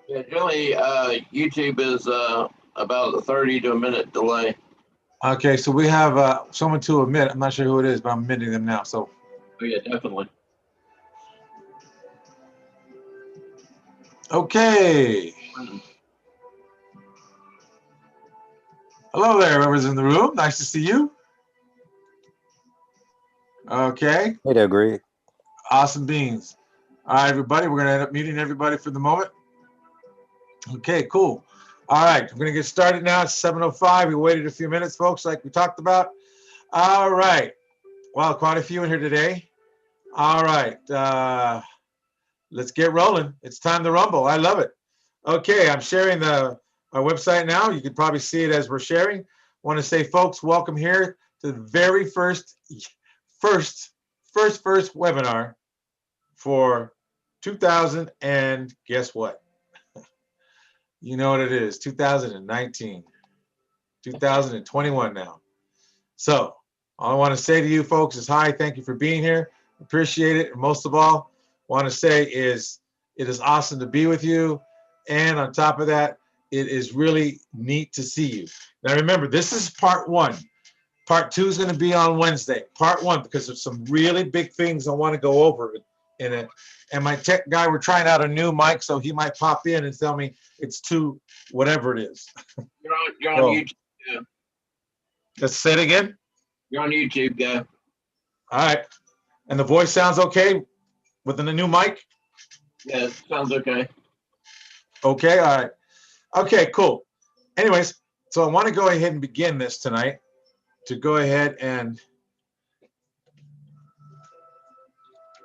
Yeah, generally, YouTube is about a 30 to a minute delay. Okay, so we have someone to admit. I'm not sure who it is, but I'm admitting them now. So, Oh, yeah, definitely. okay. Hello there, whoever's in the room. Nice to see you. Okay. Hey there, Greg. Awesome beans. All right, everybody. We're going to end up meeting everybody for the moment. Okay, cool. All right, we're going to get started now. It's 7:05. We waited a few minutes, folks, like we talked about. All right. Wow, quite a few in here today. All right. Let's get rolling. It's time to rumble. I love it. Okay, I'm sharing our website now. You can probably see it as we're sharing. Want to say, folks, welcome here to the very first webinar for 2000 and guess what? You know what it is, 2019, 2021 now. So all I want to say to you folks is hi, thank you for being here. Appreciate it. And most of all, want to say is it is awesome to be with you. And on top of that, it is really neat to see you. Now remember, this is part one. Part two is going to be on Wednesday. Part one, because there's some really big things I want to go over in it. And my tech guy, we're trying out a new mic, so he might pop in and tell me it's too whatever it is. You're on YouTube. Yeah. Let's say it again. You're on YouTube, guy. All right. And the voice sounds okay with the new mic? Yeah, sounds okay. Okay, all right. Okay, cool. Anyways, so I want to go ahead and begin this tonight to go ahead and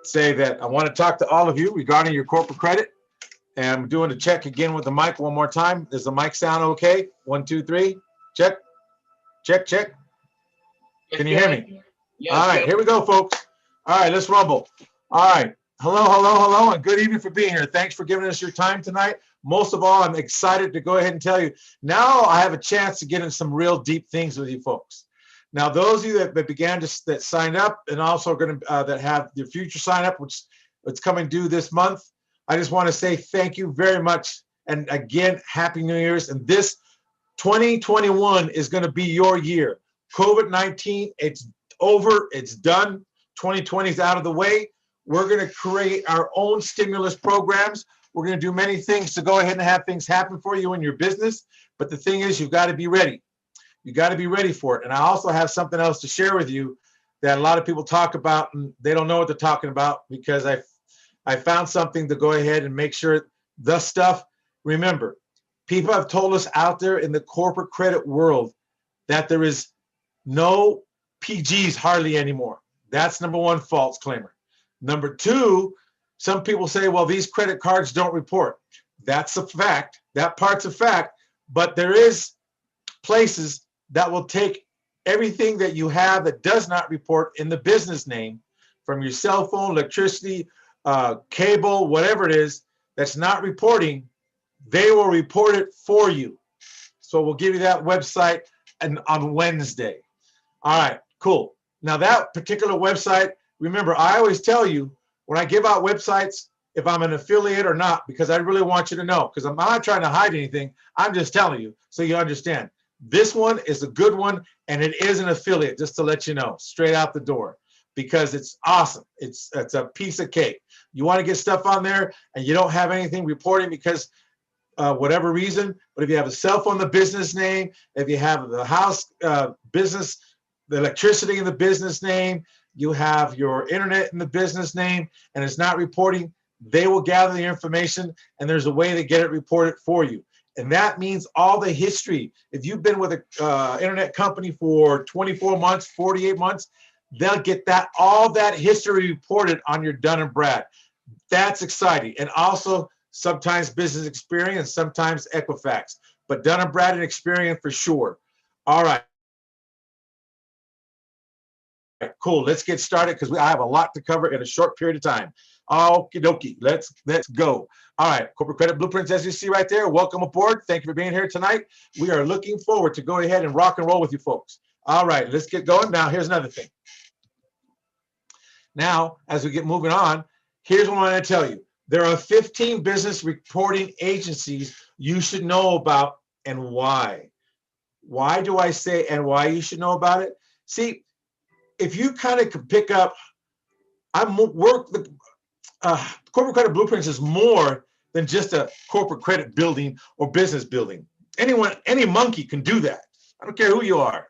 say that I want to talk to all of you regarding your corporate credit. And I'm doing a check again with the mic one more time. Does the mic sound okay? 1, 2, 3. Check. Check, check. Can you hear me? Yes, all right, here we go, folks. All right, let's rumble. All right. Hello, hello, hello, and good evening for being here. Thanks for giving us your time tonight. Most of all, I'm excited to go ahead and tell you, now I have a chance to get in some real deep things with you folks. Now, those of you that began that signed up and also are going to that have your future sign up, which it's coming due this month, I just want to say thank you very much. And again, Happy New Year's. And this 2021 is going to be your year. COVID-19, it's over, it's done. 2020 is out of the way. We're going to create our own stimulus programs. We're going to do many things to go ahead and have things happen for you in your business. But the thing is, you've got to be ready. You got to be ready for it. And I also have something else to share with you that a lot of people talk about and they don't know what they're talking about, because I found something to go ahead and make sure the stuff. Remember, people have told us out there in the corporate credit world that there is no PGs hardly anymore. That's number one false claimer. Number two, some people say, well, these credit cards don't report. That's a fact. That part's a fact. But there is places that will take everything that you have that does not report in the business name, from your cell phone, electricity, cable, whatever it is, that's not reporting, they will report it for you. So we'll give you that website on Wednesday. All right, cool. Now that particular website, remember, I always tell you when I give out websites, if I'm an affiliate or not, because I really want you to know, because I'm not trying to hide anything. I'm just telling you so you understand. This one is a good one, and it is an affiliate, just to let you know, straight out the door, because it's awesome. It's a piece of cake. You want to get stuff on there, and you don't have anything reporting because whatever reason, but if you have a cell phone in the business name, if you have the house business, the electricity in the business name, you have your internet in the business name, and it's not reporting, they will gather the information, and there's a way to get it reported for you. And that means all the history. If you've been with an internet company for 24 months, 48 months, they'll get all that history reported on your Dun & Brad. That's exciting. And also sometimes business experience, sometimes Equifax, but Dun & Brad and Experian for sure. All right. Cool. Let's get started because I have a lot to cover in a short period of time. Okie dokie. Let's go. All right. Corporate Credit Blueprints, as you see right there. Welcome aboard. Thank you for being here tonight. We are looking forward to go ahead and rock and roll with you folks. All right. Let's get going. Now, here's another thing. Now, as we get moving on, here's what I want to tell you. There are 15 business reporting agencies you should know about, and why. Why do I say and why you should know about it? See, if you kind of could pick up, corporate credit blueprints is more than just a corporate credit building or business building. Any monkey can do that. I don't care who you are.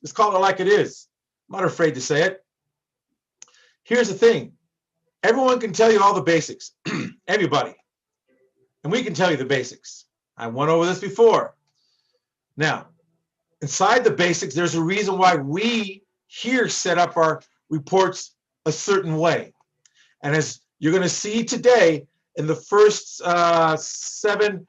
Just call it like it is. I'm not afraid to say it. Here's the thing. Everyone can tell you all the basics. Everybody. And we can tell you the basics. I went over this before. Now, inside the basics, there's a reason why we here set up our reports a certain way. And as you're going to see today, in the first seven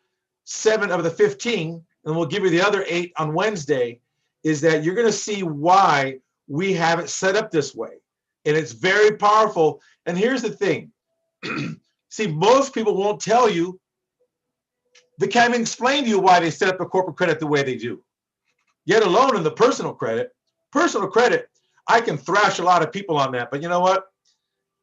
of the 15, and we'll give you the other 8 on Wednesday, is that you're going to see why we have it set up this way. And it's very powerful. And here's the thing. See, most people won't tell you, they can't even explain to you why they set up the corporate credit the way they do. Yet alone in the personal credit, I can thrash a lot of people on that, but you know what?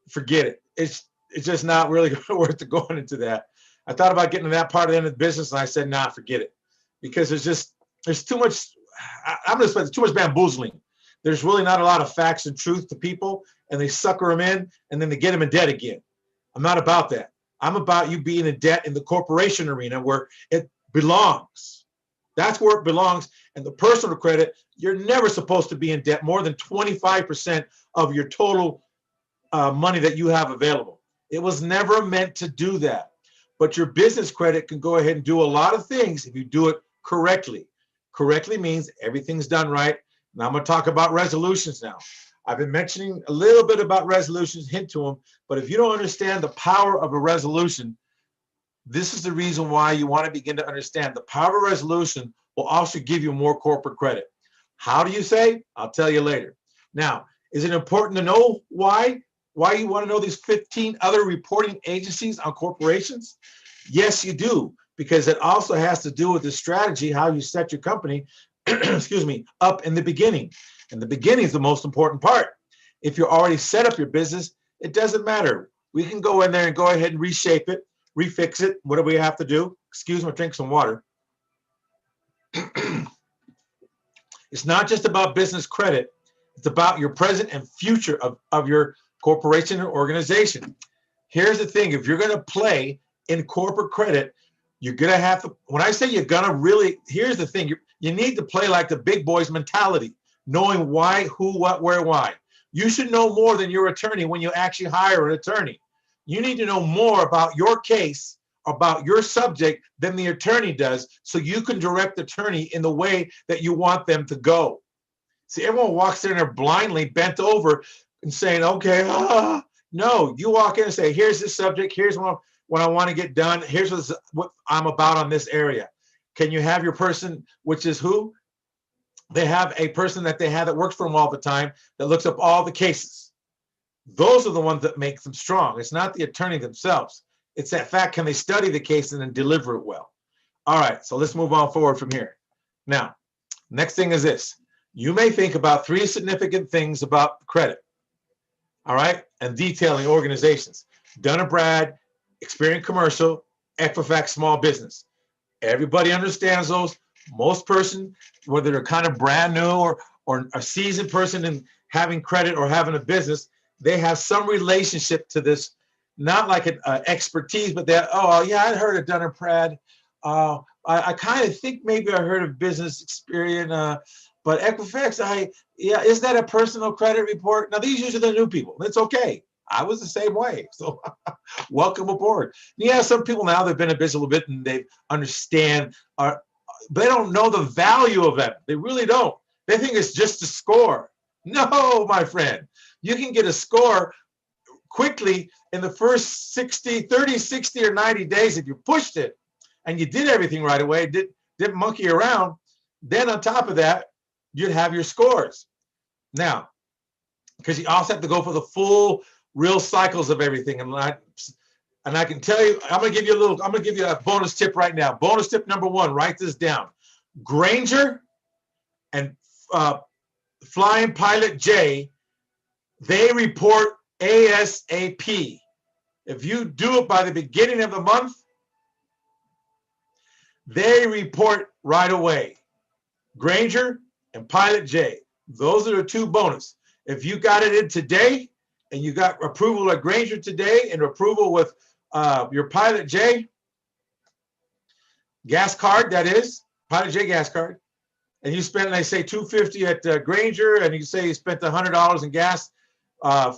Forget it. It's just not really worth it going into that. I thought about getting to that part of the end of the business, and I said, nah, forget it. Because there's too much, I'm going to say too much bamboozling. There's really not a lot of facts and truth to people, and they sucker them in, and then they get them in debt again. I'm not about that. I'm about you being in debt in the corporation arena where it belongs. That's where it belongs. And the personal credit, you're never supposed to be in debt more than 25% of your total money that you have available. It was never meant to do that. But your business credit can go ahead and do a lot of things if you do it correctly. Correctly means everything's done right. Now I'm going to talk about resolutions now. I've been mentioning a little bit about resolutions, hint to them, but if you don't understand the power of a resolution, this is the reason why you want to begin to understand the power of a resolution will also give you more corporate credit. How do you say? I'll tell you later. Now, is it important to know why you want to know these 15 other reporting agencies on corporations? Yes, you do, because it also has to do with the strategy, how you set your company, excuse me, up in the beginning. And the beginning is the most important part. If you're already set up your business, it doesn't matter. We can go in there and go ahead and reshape it, refix it, whatever we have to do. Excuse me, drink some water. It's not just about business credit. It's about your present and future of your corporation or organization. Here's the thing. If you're going to play in corporate credit, you're going to have to, when I say you're going to really, here's the thing. You need to play like the big boys mentality, knowing why, who, what, where, why. You should know more than your attorney when you actually hire an attorney. You need to know more about your case, about your subject than the attorney does, so you can direct the attorney in the way that you want them to go. See, everyone walks in there blindly bent over and saying, okay, no, you walk in and say, here's this subject, here's what I want to get done, here's what I'm about on this area. Can you have your person, which is who? They have a person that they have that works for them all the time that looks up all the cases. Those are the ones that make them strong. It's not the attorney themselves. It's that fact, can they study the case and then deliver it well? All right, so let's move on forward from here. Now, next thing is this. You may think about 3 significant things about credit, all right, and detailing organizations. Dun & Brad, Experian Commercial, Equifax Small Business. Everybody understands those. Most person, whether they're kind of brand new or a seasoned person in having credit or having a business, they have some relationship to this, not like an expertise, but they're, oh, yeah, I heard of Dun & Brad. I kind of think maybe I heard of Business Experian, but Equifax, is that a personal credit report? Now, these usually are the new people. It's okay. I was the same way. So welcome aboard. Yeah, some people now, they've been in business a little bit and they understand, they don't know the value of them. They really don't. They think it's just a score. No, my friend. You can get a score quickly in the first 30, 60, or 90 days if you pushed it and you did everything right away, didn't monkey around. Then on top of that, you'd have your scores. Now, because you also have to go for the full real cycles of everything. And I can tell you, I'm gonna give you a bonus tip right now. Bonus tip number 1, write this down. Granger and Flying Pilot J, they report ASAP. If you do it by the beginning of the month, they report right away. Granger and Pilot J. Those are the two bonus. If you got it in today and you got approval at Granger today and approval with your Pilot J gas card, that is, Pilot J gas card, and you spent, they say, $250 at Granger, and you say you spent $100 in gas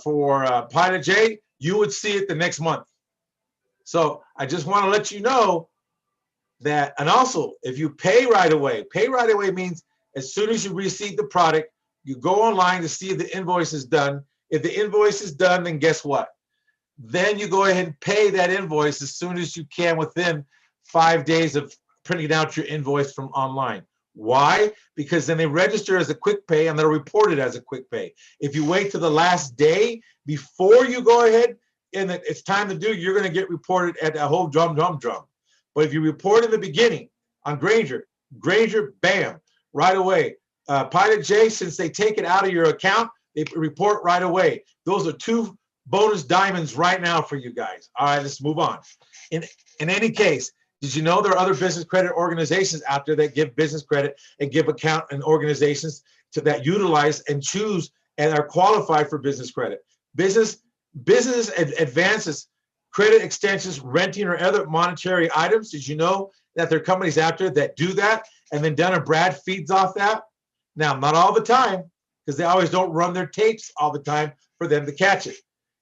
for Pilot J, you would see it the next month. So I just want to let you know that, and also if you pay right away means as soon as you receive the product, you go online to see if the invoice is done. If the invoice is done, then guess what? Then you go ahead and pay that invoice as soon as you can within 5 days of printing out your invoice from online. Why? Because then they register as a quick pay and they're reported as a quick pay. If you wait to the last day before you go ahead and it's time to do, you're going to get reported at a whole drum. But if you report in the beginning on Granger, bam, right away. Pilot J, since they take it out of your account, they report right away. Those are two bonus diamonds right now for you guys. All right, let's move on. In any case, did you know there are other business credit organizations out there that give business credit and give account and organizations that utilize and choose and are qualified for business credit? Business advances, credit extensions, renting, or other monetary items. Did you know that there are companies out there that do that and then Dun & Brad feeds off that? Now, not all the time, because they always don't run their tapes all the time for them to catch it.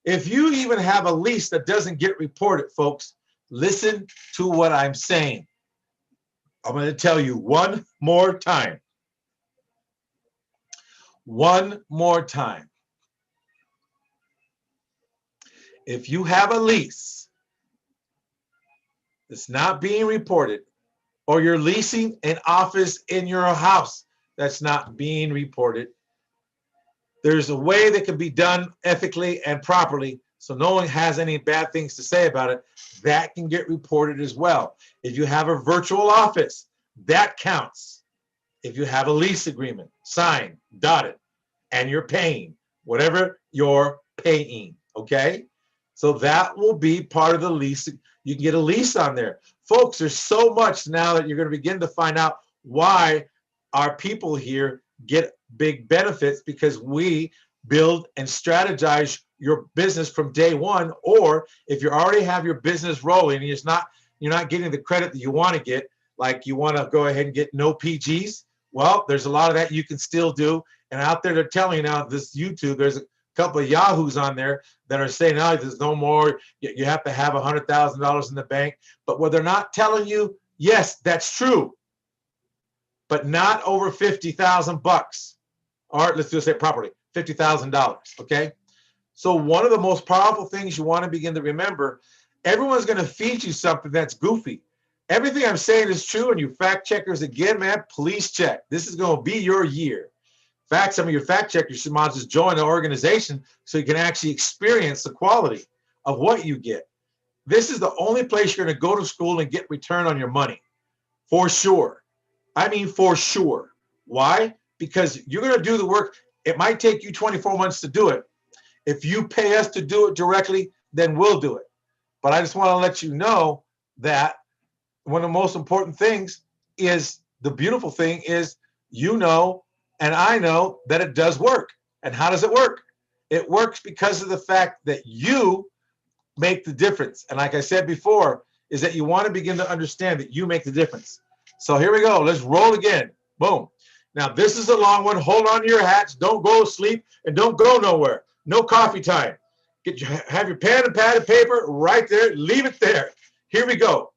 If you even have a lease that doesn't get reported, folks, listen to what I'm saying. I'm going to tell you one more time. One more time. If you have a lease that's not being reported, or you're leasing an office in your house that's not being reported, there's a way that can be done ethically and properly so no one has any bad things to say about it. That can get reported as well. If you have a virtual office, that counts. If you have a lease agreement, signed, dotted, and you're paying whatever you're paying, okay? So that will be part of the lease. You can get a lease on there. Folks, there's so much now that you're going to begin to find out why our people here get big benefits, because we build and strategize your business from day one. Or if you already have your business rolling and you're not getting the credit that you want to get, like you want to go ahead and get no PGs, well, there's a lot of that you can still do. And out there, they're telling you now, this YouTube, there's a couple of yahoos on there that are saying, oh, there's no more, you have to have $100,000 in the bank. But what they're not telling you, yes, that's true, but not over 50,000 bucks. All right, let's just say properly, $50,000, okay? So one of the most powerful things you want to begin to remember, everyone's going to feed you something that's goofy. Everything I'm saying is true, and you fact checkers, again, man, please check. This is going to be your year. In fact, some of your fact checkers should just join the organization so you can actually experience the quality of what you get. This is the only place you're going to go to school and get return on your money, for sure. I mean, for sure. Why? Because you're going to do the work. It might take you 24 months to do it. If you pay us to do it directly, then we'll do it. But I just want to let you know that one of the most important things is, the beautiful thing is, you know, and I know that it does work. And how does it work? It works because of the fact that you make the difference. And like I said before, is that you want to begin to understand that you make the difference. So here we go. Let's roll again. Boom. Now, this is a long one. Hold on to your hats. Don't go to sleep and don't go nowhere. No coffee time. Have your pen and pad and paper right there. Leave it there. Here we go.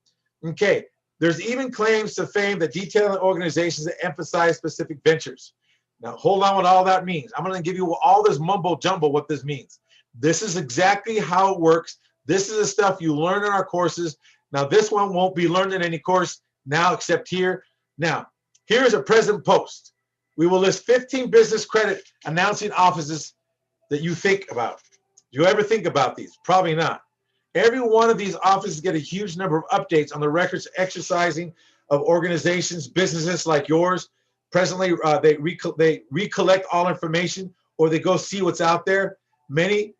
Okay. There's even claims to fame that detailing organizations that emphasize specific ventures. Now, hold on what all that means. I'm going to give you all this mumbo jumbo what this means. This is exactly how it works. This is the stuff you learn in our courses. Now, this one won't be learned in any course now except here. Now, here's a present post. We will list 15 business credit announcing offices that you think about. Do you ever think about these? Probably not. Every one of these offices get a huge number of updates on the records exercising of organizations, businesses like yours. Presently, they recollect all information, or they go see what's out there. Many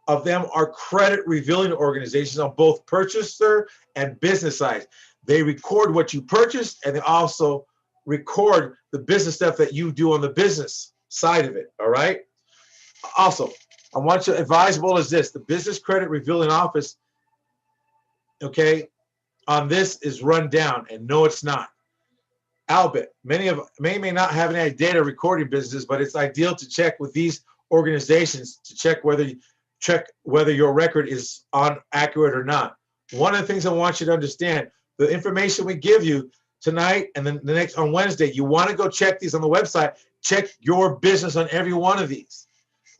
of them are credit revealing organizations on both purchaser and business sides. They record what you purchased, and they also record the business stuff that you do on the business side of it, all right? Also, I want you advisable is this: the Business Credit Revealing Office, okay, on this is run down, and no, it's not. Albeit, many may not have any data recording businesses, but it's ideal to check with these organizations to check whether your record is accurate or not. One of the things I want you to understand, the information we give you tonight and then the next on Wednesday, you want to go check these on the website. Check your business on every one of these.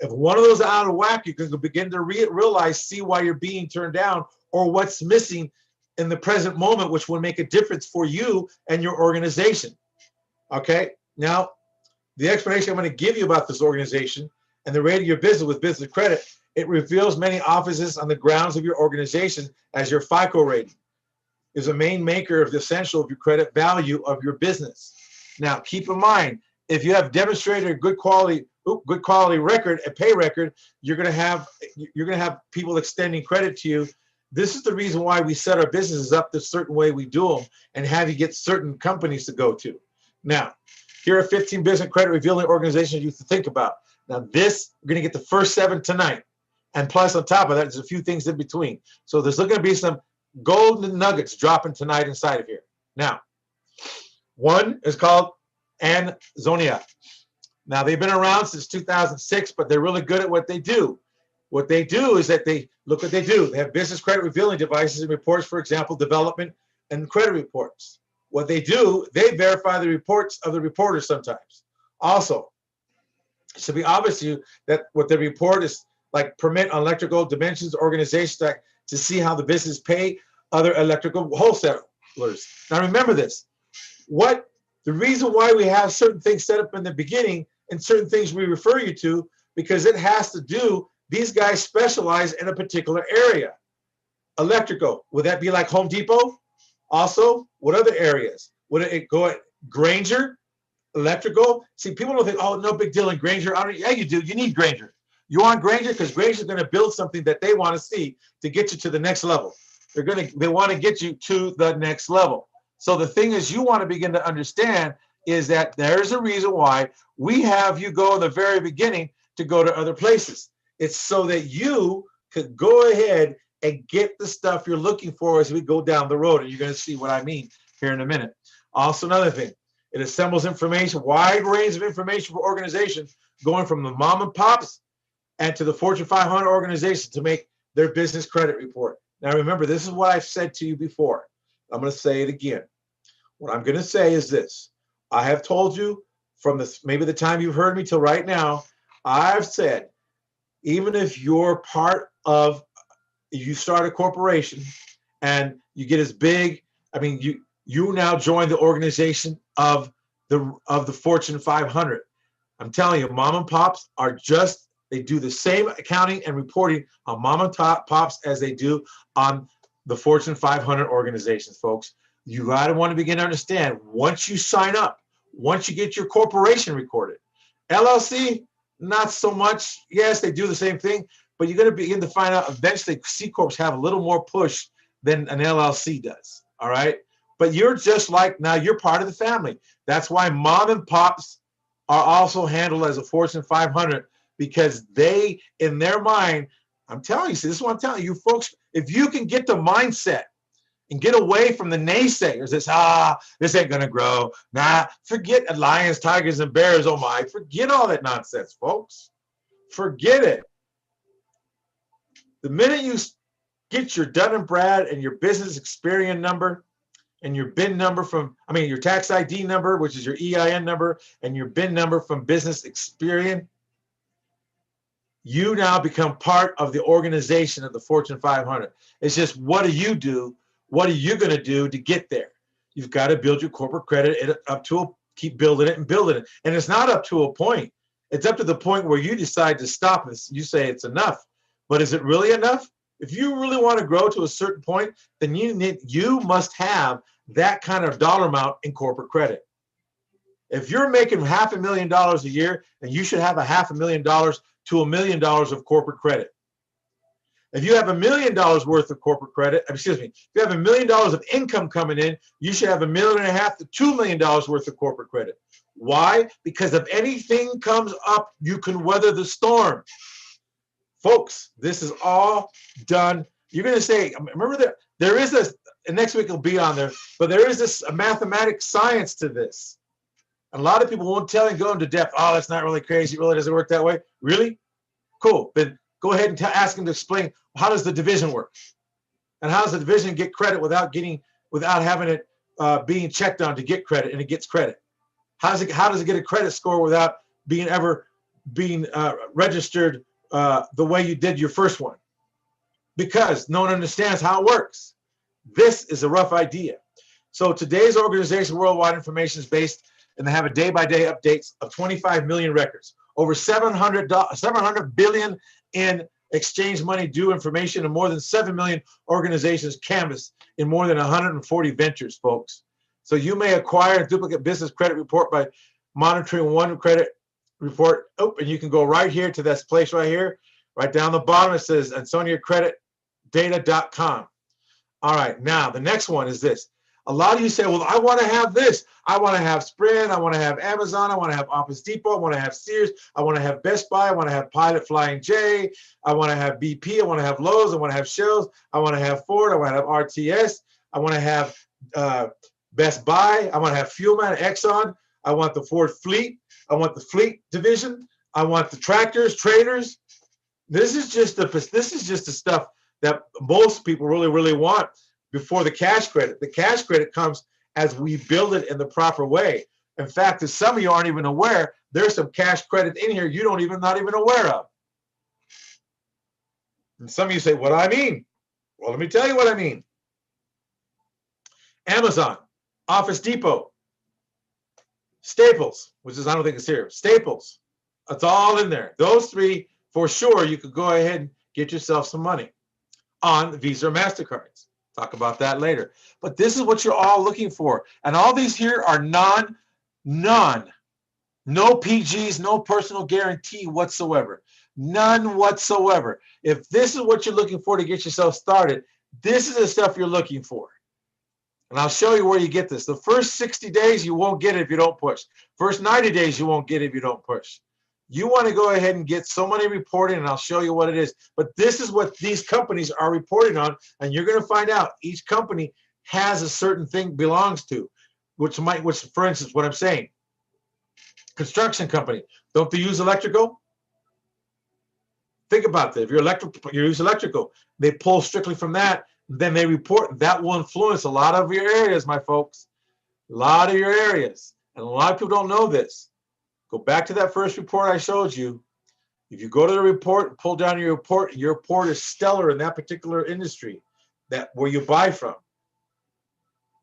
If one of those are out of whack, you can begin to realize, see why you're being turned down or what's missing in the present moment, which will make a difference for you and your organization. Okay, now the explanation I'm going to give you about this organization and the rate of your business with Business Credit, it reveals many offices on the grounds of your organization as your FICO rating is a main maker of the essential of your credit value of your business. Now, keep in mind, if you have demonstrated a good quality record, a pay record, you're going to have people extending credit to you. This is the reason why we set our businesses up the certain way we do them and have you get certain companies to go to. Now, here are 15 business credit revealing organizations you have to think about. Now, we're going to get the first 7 tonight. And plus, on top of that, there's a few things in between. So there's going to be some golden nuggets dropping tonight inside of here. Now, one is called Ansons. Now, they've been around since 2006, but they're really good at what they do. What they do is that look what they do. They have business credit revealing devices and reports, for example, development and credit reports. What they do, they verify the reports of the reporters sometimes. Also, it should be obvious to you that what the report is like permit on electrical dimensions organizations to see how the business pay other electrical wholesalers. Now remember this, the reason why we have certain things set up in the beginning and certain things we refer you to, because it has to do, these guys specialize in a particular area. Electrical, would that be like Home Depot? Also, what other areas? Would it go at Granger? Electrical? See, people don't think, oh, no big deal in Granger. Yeah, you do. You need Granger. You want Granger because Granger's going to build something that they want to see to get you to the next level. They want to get you to the next level. So the thing is, you want to begin to understand is that there's a reason why we have you go in the very beginning to go to other places. It's so that you could go ahead and get the stuff you're looking for as we go down the road. And you're going to see what I mean here in a minute. Also, another thing, it assembles information, wide range of information for organizations, going from the mom and pops and to the Fortune 500 organization to make their business credit report. Now, remember, this is what I've said to you before. I'm going to say it again. What I'm going to say is this. I have told you from maybe the time you've heard me till right now, I've said, even if you're part of, you start a corporation and you get as big, I mean, you now join the organization of the Fortune 500. I'm telling you, mom and pops are just, they do the same accounting and reporting on mom and pops as they do on the Fortune 500 organizations, folks. You gotta want to begin to understand, once you sign up, once you get your corporation recorded, LLC, not so much. Yes, they do the same thing, but you're going to begin to find out eventually C Corps have a little more push than an LLC does, all right? But you're just like, now you're part of the family. That's why mom and pops are also handled as a Fortune 500, because they, in their mind, I'm telling you, see, this is what I'm telling you folks, if you can get the mindset and get away from the naysayers, this ain't gonna grow. Nah, forget lions, tigers, and bears, oh my, forget all that nonsense, folks. Forget it. The minute you get your Dun & Brad and your business Experian number and your BIN number your tax ID number, which is your EIN number, and your BIN number from Business Experian, you now become part of the organization of the Fortune 500. It's just, what do you do? What are you going to do to get there? You've got to build your corporate credit up to keep building it and building it. And it's not up to a point. It's up to the point where you decide to stop and you say it's enough. But is it really enough? If you really want to grow to a certain point, then you must have that kind of dollar amount in corporate credit. If you're making $500,000 a year, then you should have $500,000 to $1 million of corporate credit. If you have $1 million worth of corporate credit, excuse me, if you have $1 million of income coming in, you should have $1.5 million to $2 million worth of corporate credit. Why? Because if anything comes up, you can weather the storm. Folks, this is all done. You're going to say, remember that there is this, and next week it'll be on there, but there is this mathematical science to this. A lot of people won't tell and go into depth. Oh, that's not really crazy. It really doesn't work that way. Really? Cool. Then go ahead and ask them to explain, how does the division work? And how does the division get credit without having it being checked on to get credit, and it gets credit? How does it get a credit score without being registered the way you did your first one? Because no one understands how it works. This is a rough idea. So today's organization, Worldwide Information, is based, and they have a day-by-day updates of 25 million records, over 700 billion in exchange money due information, and more than 7 million organizations canvassed in more than 140 ventures, folks. So you may acquire a duplicate business credit report by monitoring one credit report. Oh, and you can go right here to this place right here. Right down the bottom, it says AntoniaCreditData.com. All right, now the next one is this. A lot of you say, well, I want to have this. I want to have Sprint. I want to have Amazon. I want to have Office Depot. I want to have Sears. I want to have Best Buy. I want to have Pilot Flying J. I want to have BP. I want to have Lowe's. I want to have Shells. I want to have Ford. I want to have RTS. I want to have Best Buy. I want to have Fuelman, Exxon. I want the Ford Fleet. I want the Fleet division. I want the tractors, traders. This is just the stuff that most people really, really want before the cash credit. The cash credit comes as we build it in the proper way. In fact, as some of you aren't even aware, there's some cash credit in here you don't even not even aware of. And some of you say, what do I mean? Well, let me tell you what I mean. Amazon, Office Depot, Staples, which is, I don't think it's here, Staples. It's all in there. Those three, for sure, you could go ahead and get yourself some money on Visa or MasterCards. Talk about that later. But this is what you're all looking for. And all these here are no PGs, no personal guarantee whatsoever. None whatsoever. If this is what you're looking for to get yourself started, this is the stuff you're looking for. And I'll show you where you get this. The first 60 days, you won't get it if you don't push. First 90 days, you won't get it if you don't push. You want to go ahead and get so many reporting, and I'll show you what it is. But this is what these companies are reporting on, and you're going to find out each company has a certain thing belongs to, which, for instance, what I'm saying, construction company, don't they use electrical? Think about that. If you're you use electrical, they pull strictly from that, then they report. That will influence a lot of your areas, my folks. A lot of your areas. And a lot of people don't know this. Go back to that first report I showed you. If you go to the report, pull down your report is stellar in that particular industry where you buy from.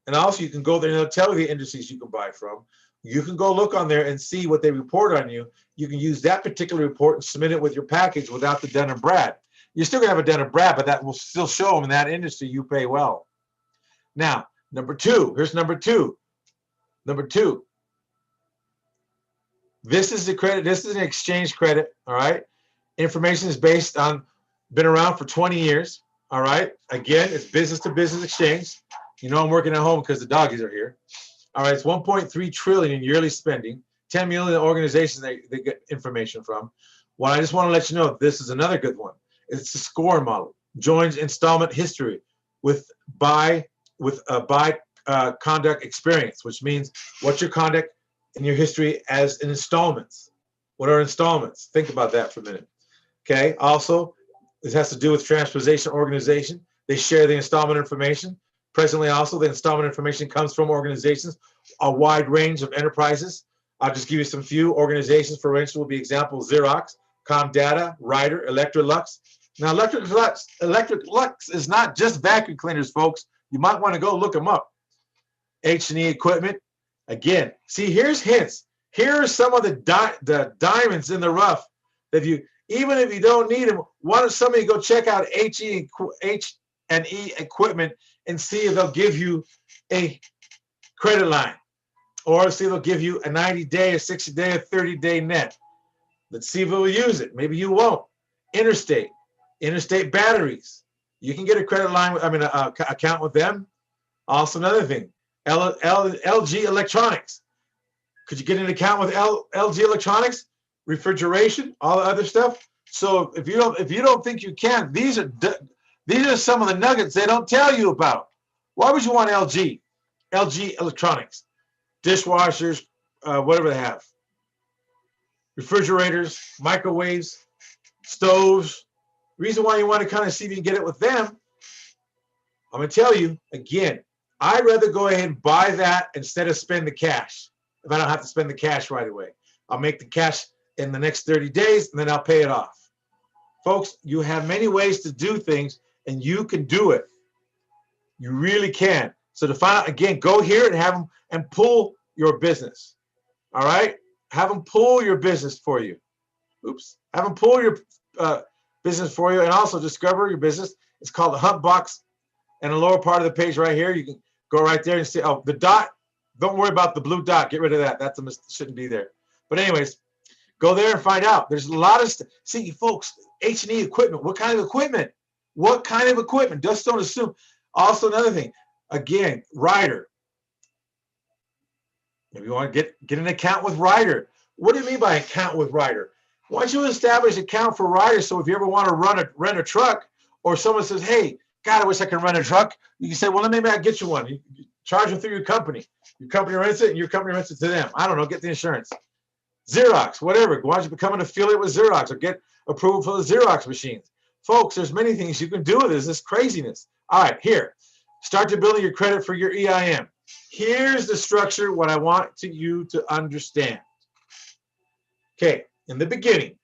And also you can go there and they'll tell you the industries you can buy from. You can go look on there and see what they report on you. You can use that particular report and submit it with your package without the Dun & Brad. You're still going to have a Dun & Brad, but that will still show them in that industry you pay well. Now, number two, here's number two. Number two. This is the credit. This is an exchange credit. All right. Information is been around for 20 years. All right. Again, it's business to business exchange. You know, I'm working at home because the doggies are here. All right. It's 1.3 trillion in yearly spending, 10 million organizations they get information from. Well, I just want to let you know, this is another good one. It's a score model, joins installment history with conduct experience, which means what's your conduct in your history as in installments. What are installments? Think about that for a minute. Okay. Also, this has to do with transportation organization. They share the installment information. Presently, also, the installment information comes from organizations, a wide range of enterprises. I'll just give you some few organizations. For instance, will be examples: Xerox, Comdata, Ryder, Electrolux. Now, Electrolux is not just vacuum cleaners, folks. You might want to go look them up. H&E Equipment. Again, see, here's hints. Here are some of the diamonds in the rough that even if you don't need them, why don't somebody go check out H&E Equipment and see if they'll give you a credit line, or see if they'll give you a 90-day, a 60-day, a 30-day net. Let's see if we'll use it. Maybe you won't. Interstate Interstate Batteries. You can get a credit line, account with them. Also another thing, LG Electronics. Could you get an account with LG Electronics? Refrigeration, all the other stuff. So if you don't think you can, these are some of the nuggets they don't tell you about. Why would you want LG? LG Electronics, dishwashers, whatever they have, refrigerators, microwaves, stoves. Reason why you want to kind of see if you can get it with them, I'm going to tell you again, I'd rather go ahead and buy that instead of spend the cash. If I don't have to spend the cash right away, I'll make the cash in the next 30 days and then I'll pay it off. Folks, you have many ways to do things and you can do it. You really can. So to find out, again, go here and have them and pull your business. All right? Have them pull your business for you. Oops. Have them pull your business for you and also discover your business. It's called the Hunt Box. And the lower part of the page right here, you can go right there and see, oh, the dot. Don't worry about the blue dot. Get rid of that. That shouldn't be there. But anyways, go there and find out. There's a lot of stuff. See, folks, H&E equipment. What kind of equipment? What kind of equipment? Just don't assume. Also, another thing, again, Ryder. Maybe you want to get an account with Ryder. What do you mean by account with Ryder? Once you establish an account for Ryder, so if you ever want to rent a truck, or someone says, hey, God, I wish I could rent a truck, you can say, well, maybe I'll get you one. You charge them through your company. Your company rents it, and your company rents it to them. I don't know, get the insurance. Xerox, whatever. Why don't you become an affiliate with Xerox or get approval for the Xerox machines? Folks, there's many things you can do with this craziness. All right, here. Start to building your credit for your EIN. Here's the structure, what I want you to understand. Okay, in the beginning,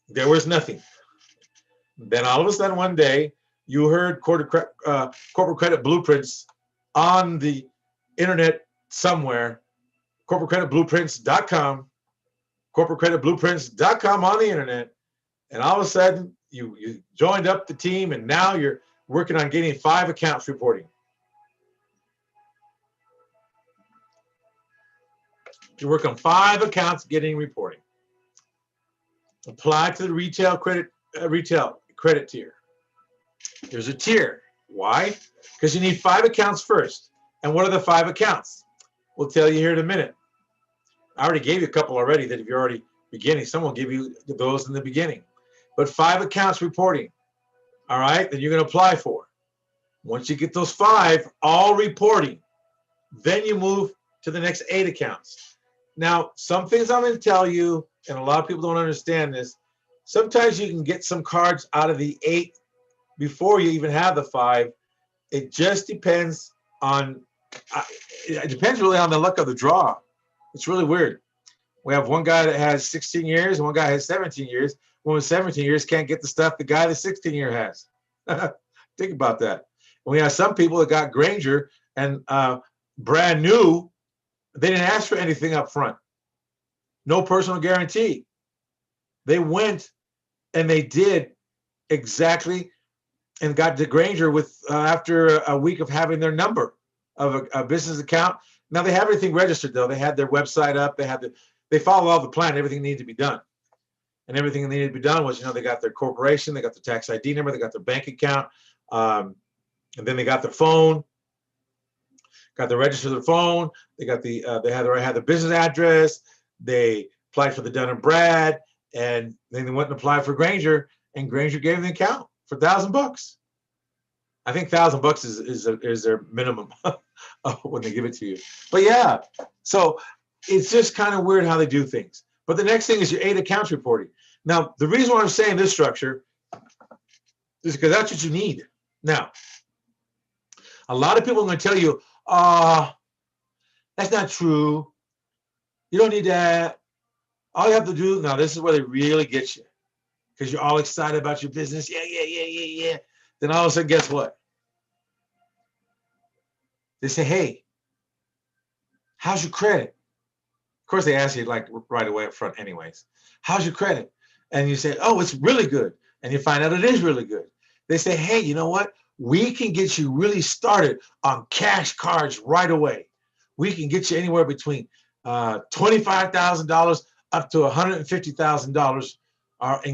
there was nothing. Then all of a sudden one day, you heard corporate credit blueprints on the internet somewhere, corporatecreditblueprints.com, corporatecreditblueprints.com on the internet, and all of a sudden you joined up the team and now you're working on getting 5 accounts reporting. You work on 5 accounts getting reporting. Apply to the retail credit tier. There's a tier. Why? Because you need 5 accounts first. And what are the 5 accounts? We'll tell you here in a minute. I already gave you a couple already that if you're already beginning, someone will give you those in the beginning. But 5 accounts reporting, all right, that you're going to apply for. Once you get those 5 all reporting, then you move to the next 8 accounts. Now, some things I'm going to tell you, and a lot of people don't understand this, sometimes you can get some cards out of the 8 before you even have the 5. It just depends on, it depends really on the luck of the draw. It's really weird. We have one guy that has 16 years and one guy has 17 years. One with 17 years can't get the stuff the guy that's 16 year has. Think about that. And we have some people that got Granger and brand new. They didn't ask for anything up front. No personal guarantee. They went and they did exactly and got the Granger with after a week of having their number of a business account. Now they have everything registered though. They had their website up. They followed all the plan. Everything needed to be done. And everything that needed to be done was, they got their corporation, they got their tax ID number, they got their bank account, and then they got their phone. Got to register their phone. They got they had the business address. They applied for the Dun and Brad, and then they went and applied for Granger, and Granger gave them the account for $1,000. I think $1,000 is their minimum when they give it to you. But yeah, so it's just kind of weird how they do things. But the next thing is your 8 accounts reporting. Now, the reason why I'm saying this structure is because that's what you need. Now, a lot of people are going to tell you, that's not true. You don't need that. All you have to do, now this is where they really get you. Because you're all excited about your business. Yeah. Then all of a sudden, guess what? They say, hey, how's your credit? Of course, they ask you like right away up front anyways. How's your credit? And you say, oh, it's really good. And you find out it is really good. They say, hey, you know what? We can get you really started on cash cards right away. We can get you anywhere between $25,000 up to $150,000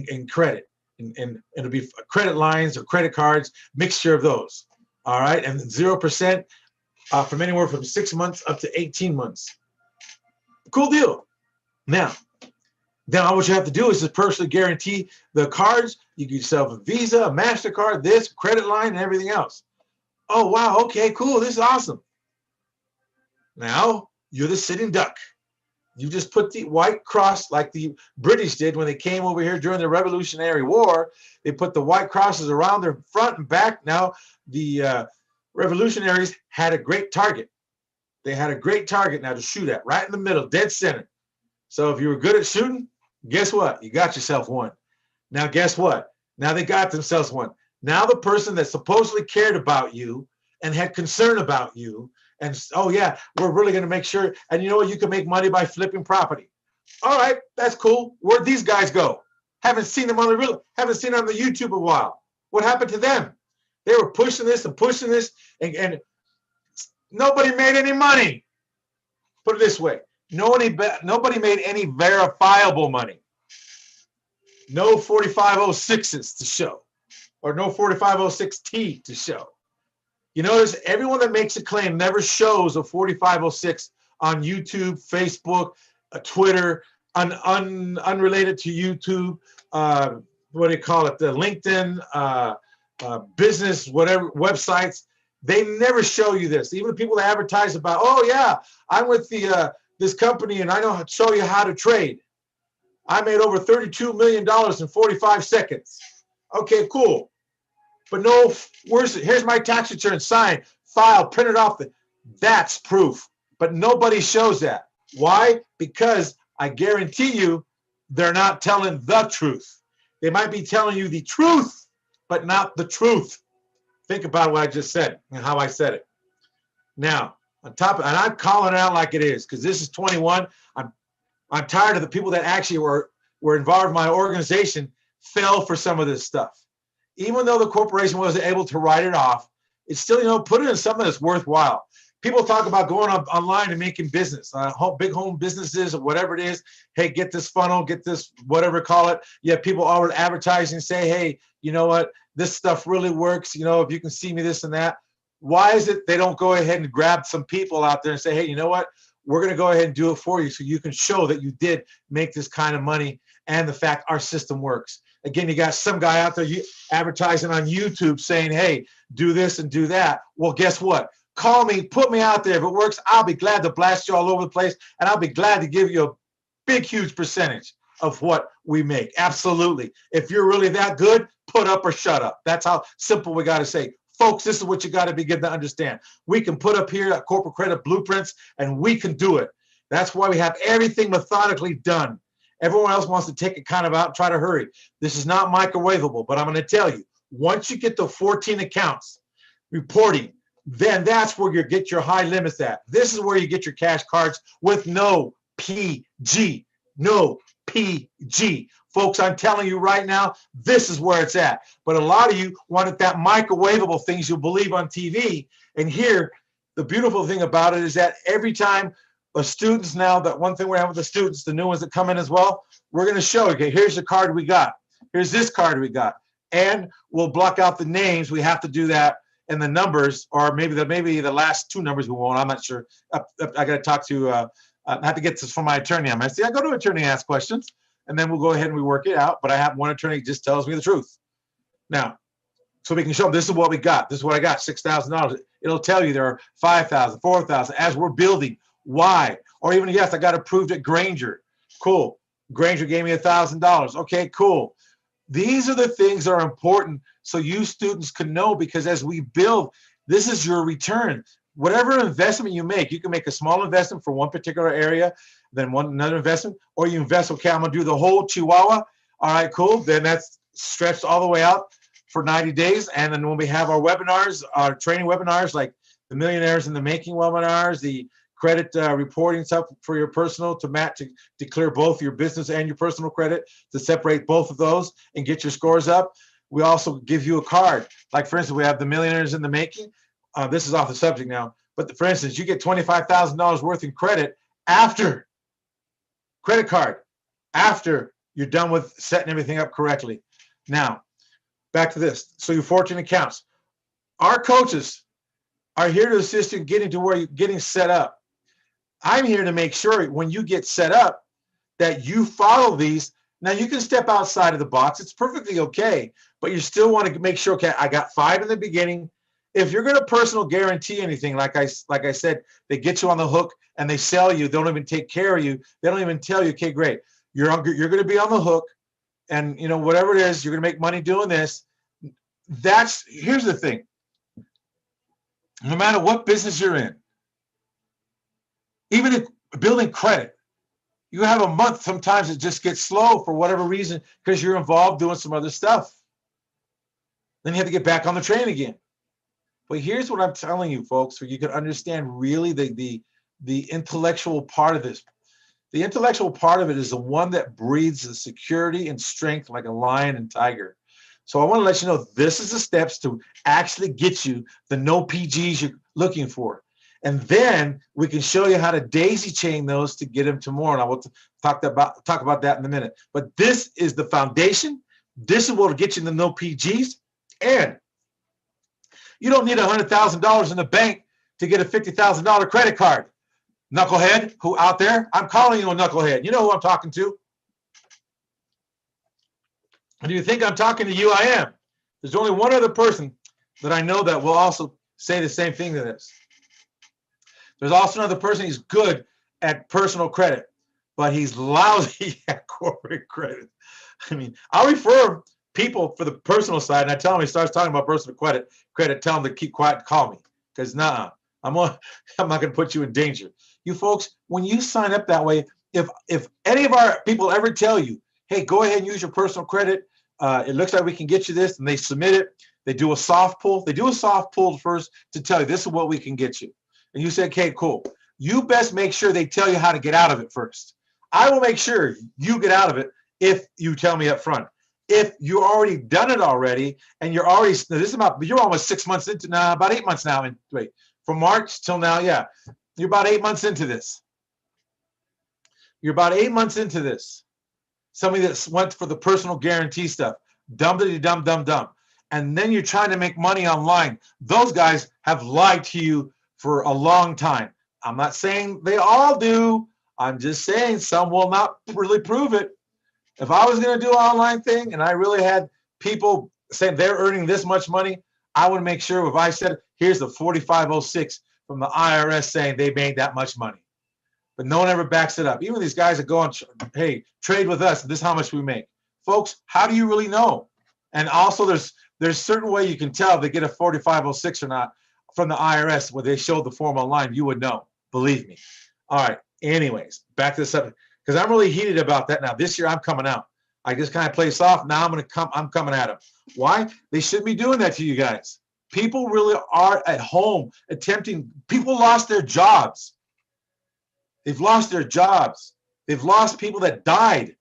in credit. and it'll be credit lines or credit cards, mixture of those. All right, and 0% from anywhere from 6 months up to 18 months. Cool deal. Now all what you have to do is just personally guarantee the cards. You get yourself a Visa, a MasterCard, this credit line, and everything else. Oh, wow. Okay, cool. This is awesome. Now you're the sitting duck. You just put the white cross like the British did when they came over here during the Revolutionary War. They put the white crosses around their front and back. Now the revolutionaries had a great target. They had a great target now to shoot at, right in the middle, dead center. So if you were good at shooting, guess what? You got yourself one. Now guess what? Now they got themselves one. Now the person that supposedly cared about you and had concern about you, and oh yeah, we're really going to make sure, and you know what, you can make money by flipping property. All right, that's cool. Where'd these guys go? Haven't seen them on the YouTube a while. What happened to them? They were pushing this and nobody made any money. Put it this way. Nobody made any verifiable money. No 4506s to show, or no 4506T to show. You notice everyone that makes a claim never shows a 4506 on YouTube, Facebook, Twitter, unrelated to YouTube, what do you call it, the LinkedIn, business, whatever, websites. They never show you this. Even the people that advertise about, oh yeah, I'm with this company and I know how to show you how to trade. I made over $32 million in 45 seconds. Okay, cool. But no, here's my tax return, signed, filed, printed off. That's proof. But nobody shows that. Why? Because I guarantee you they're not telling the truth. They might be telling you the truth, but not the truth. Think about what I just said and how I said it. Now, on top of, and I'm calling it out like it is, because this is 21. I'm tired of the people that actually were involved in my organization fell for some of this stuff. Even though the corporation wasn't able to write it off, it's still, put it in something that's worthwhile. People talk about going online and making business, big home businesses or whatever it is. Hey, get this funnel, get this, whatever call it. You have people already advertising, say, hey, you know what? This stuff really works. If you can see me this and that. Why is it they don't go ahead and grab some people out there and say, hey, you know what? We're going to go ahead and do it for you so you can show that you did make this kind of money and the fact our system works. Again, you got some guy out there advertising on YouTube saying, hey, do this and do that. Well, guess what? Call me, put me out there. If it works, I'll be glad to blast you all over the place, and I'll be glad to give you a big, huge percentage of what we make. Absolutely. If you're really that good, put up or shut up. That's how simple we got to say. Folks, this is what you got to begin to understand. We can put up here at Corporate Credit Blueprints, and we can do it. That's why we have everything methodically done. Everyone else wants to take it kind of out and try to hurry. This is not microwavable, but I'm going to tell you, once you get the 14 accounts reporting, then that's where you get your high limits at. This is where you get your cash cards with no PG. No PG. Folks, I'm telling you right now, this is where it's at. But a lot of you wanted that microwavable things you believe on TV. And here, the beautiful thing about it is that every time the students now, that one thing we're having with the students, the new ones that come in as well, we're going to show, okay, here's the card we got. Here's this card we got. And we'll block out the names. We have to do that. And the numbers, or maybe the last two numbers we won't. I'm not sure. I got to talk to, I have to get this from my attorney. I go to an attorney and ask questions, and then we'll go ahead and we work it out. But I have one attorney that just tells me the truth. Now, so we can show them this is what we got. This is what I got, $6,000. It'll tell you there are 5,000, 4,000 as we're building. Why? Or even, yes, I got approved at Granger. Cool. Granger gave me $1,000. Okay, cool. These are the things that are important so you students can know, because as we build, this is your return. Whatever investment you make, you can make a small investment for one particular area, then another investment, or you invest, okay, I'm going to do the whole Chihuahua. All right, cool. Then that's stretched all the way out for 90 days. And then when we have our webinars, our training webinars, like the Millionaires in the Making webinars, the credit reporting stuff for your personal to clear both your business and your personal credit, to separate both of those and get your scores up. We also give you a card. Like, for instance, we have the Millionaires in the Making. This is off the subject now. But for instance, you get $25,000 worth in credit after credit card, after you're done with setting everything up correctly. Now, back to this. So your fortune accounts. Our coaches are here to assist you in getting to where you're getting set up. I'm here to make sure when you get set up that you follow these. Now you can step outside of the box. It's perfectly okay, but you still want to make sure, okay, I got 5 in the beginning. If you're going to personal guarantee anything, like I said, they get you on the hook and they sell you. They don't even take care of you. They don't even tell you, okay, great. You're going to be on the hook, and you know whatever it is, you're going to make money doing this. Here's the thing. No matter what business you're in, even if building credit, you have a month, sometimes it just gets slow for whatever reason because you're involved doing some other stuff. Then you have to get back on the train again. But here's what I'm telling you, folks, so you can understand really the intellectual part of this. The intellectual part of it is the one that breeds the security and strength like a lion and tiger. So I want to let you know this is the steps to actually get you the no PGs you're looking for. And then we can show you how to daisy chain those to get them tomorrow. And I will talk about that in a minute. But this is the foundation. This is what will get you the no PGs. And you don't need $100,000 in the bank to get a $50,000 credit card. Knucklehead, who out there? I'm calling you a knucklehead. You know who I'm talking to. And do you think I'm talking to you? I am. There's only one other person that I know that will also say the same thing to this. There's also another person who's good at personal credit, but he's lousy at corporate credit. I mean, I'll refer people for the personal side, and I tell him he starts talking about personal credit, tell him to keep quiet and call me. Because I'm not going to put you in danger. You folks, when you sign up that way, if any of our people ever tell you, hey, go ahead and use your personal credit, it looks like we can get you this, and they submit it, they do a soft pull. They do a soft pull first to tell you this is what we can get you. And you say, okay, cool. You best make sure they tell you how to get out of it first. I will make sure you get out of it if you tell me up front. If you already done it already, and you're almost 6 months into now, about 8 months now. Wait, from March till now, yeah. You're about 8 months into this. You're about 8 months into this. Somebody that went for the personal guarantee stuff. Dumb. And then you're trying to make money online. Those guys have lied to you for a long time. I'm not saying they all do. I'm just saying some will not really prove it. If I was going to do an online thing and I really had people saying they're earning this much money, I would make sure if I said, here's the 4506 from the IRS saying they made that much money. But no one ever backs it up. Even these guys that go on, hey, trade with us, this is how much we make. Folks, how do you really know? And also there's certain way you can tell if they get a 4506 or not from the IRS where they showed the form online. You would know, believe me. All right, anyways, back to the subject. Because I'm really heated about that now. This year I'm coming out. I just kind of play soft. Now I'm coming at them. Why? They shouldn't be doing that to you guys. People really are at home attempting. People lost their jobs. They've lost their jobs. They've lost people that died.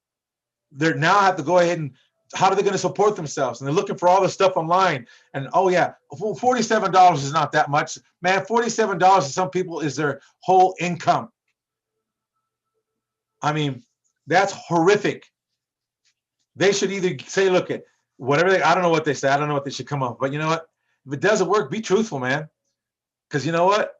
They now have to go ahead and how are they going to support themselves? And they're looking for all this stuff online. And oh yeah, $47 is not that much. Man, $47 to some people is their whole income. I mean, that's horrific. They should either say, look, at whatever I don't know what they say. I don't know what they should come up. But you know what? If it doesn't work, be truthful, man. Because you know what?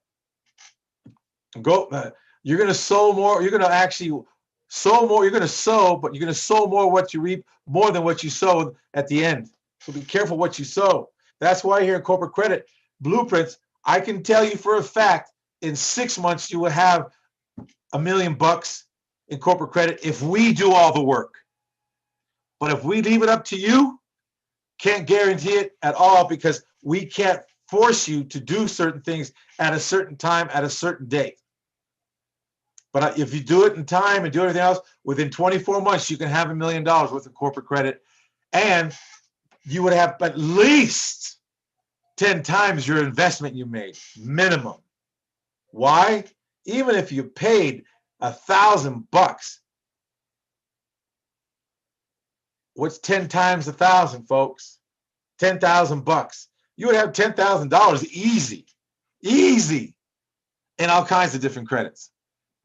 You're going to sow more. You're going to actually sow more. You're going to sow, but you're going to sow more what you reap, more than what you sow at the end. So be careful what you sow. That's why here in corporate credit blueprints, I can tell you for a fact, in 6 months you will have $1 million in corporate credit if we do all the work. But if we leave it up to you, can't guarantee it at all because we can't force you to do certain things at a certain time, at a certain date. But if you do it in time and do everything else, within 24 months, you can have $1 million worth of corporate credit. And you would have at least 10 times your investment you made, minimum. Why? Even if you paid $1,000, what's 10 times 1,000, folks? $10,000. You would have $10,000 easy, in all kinds of different credits.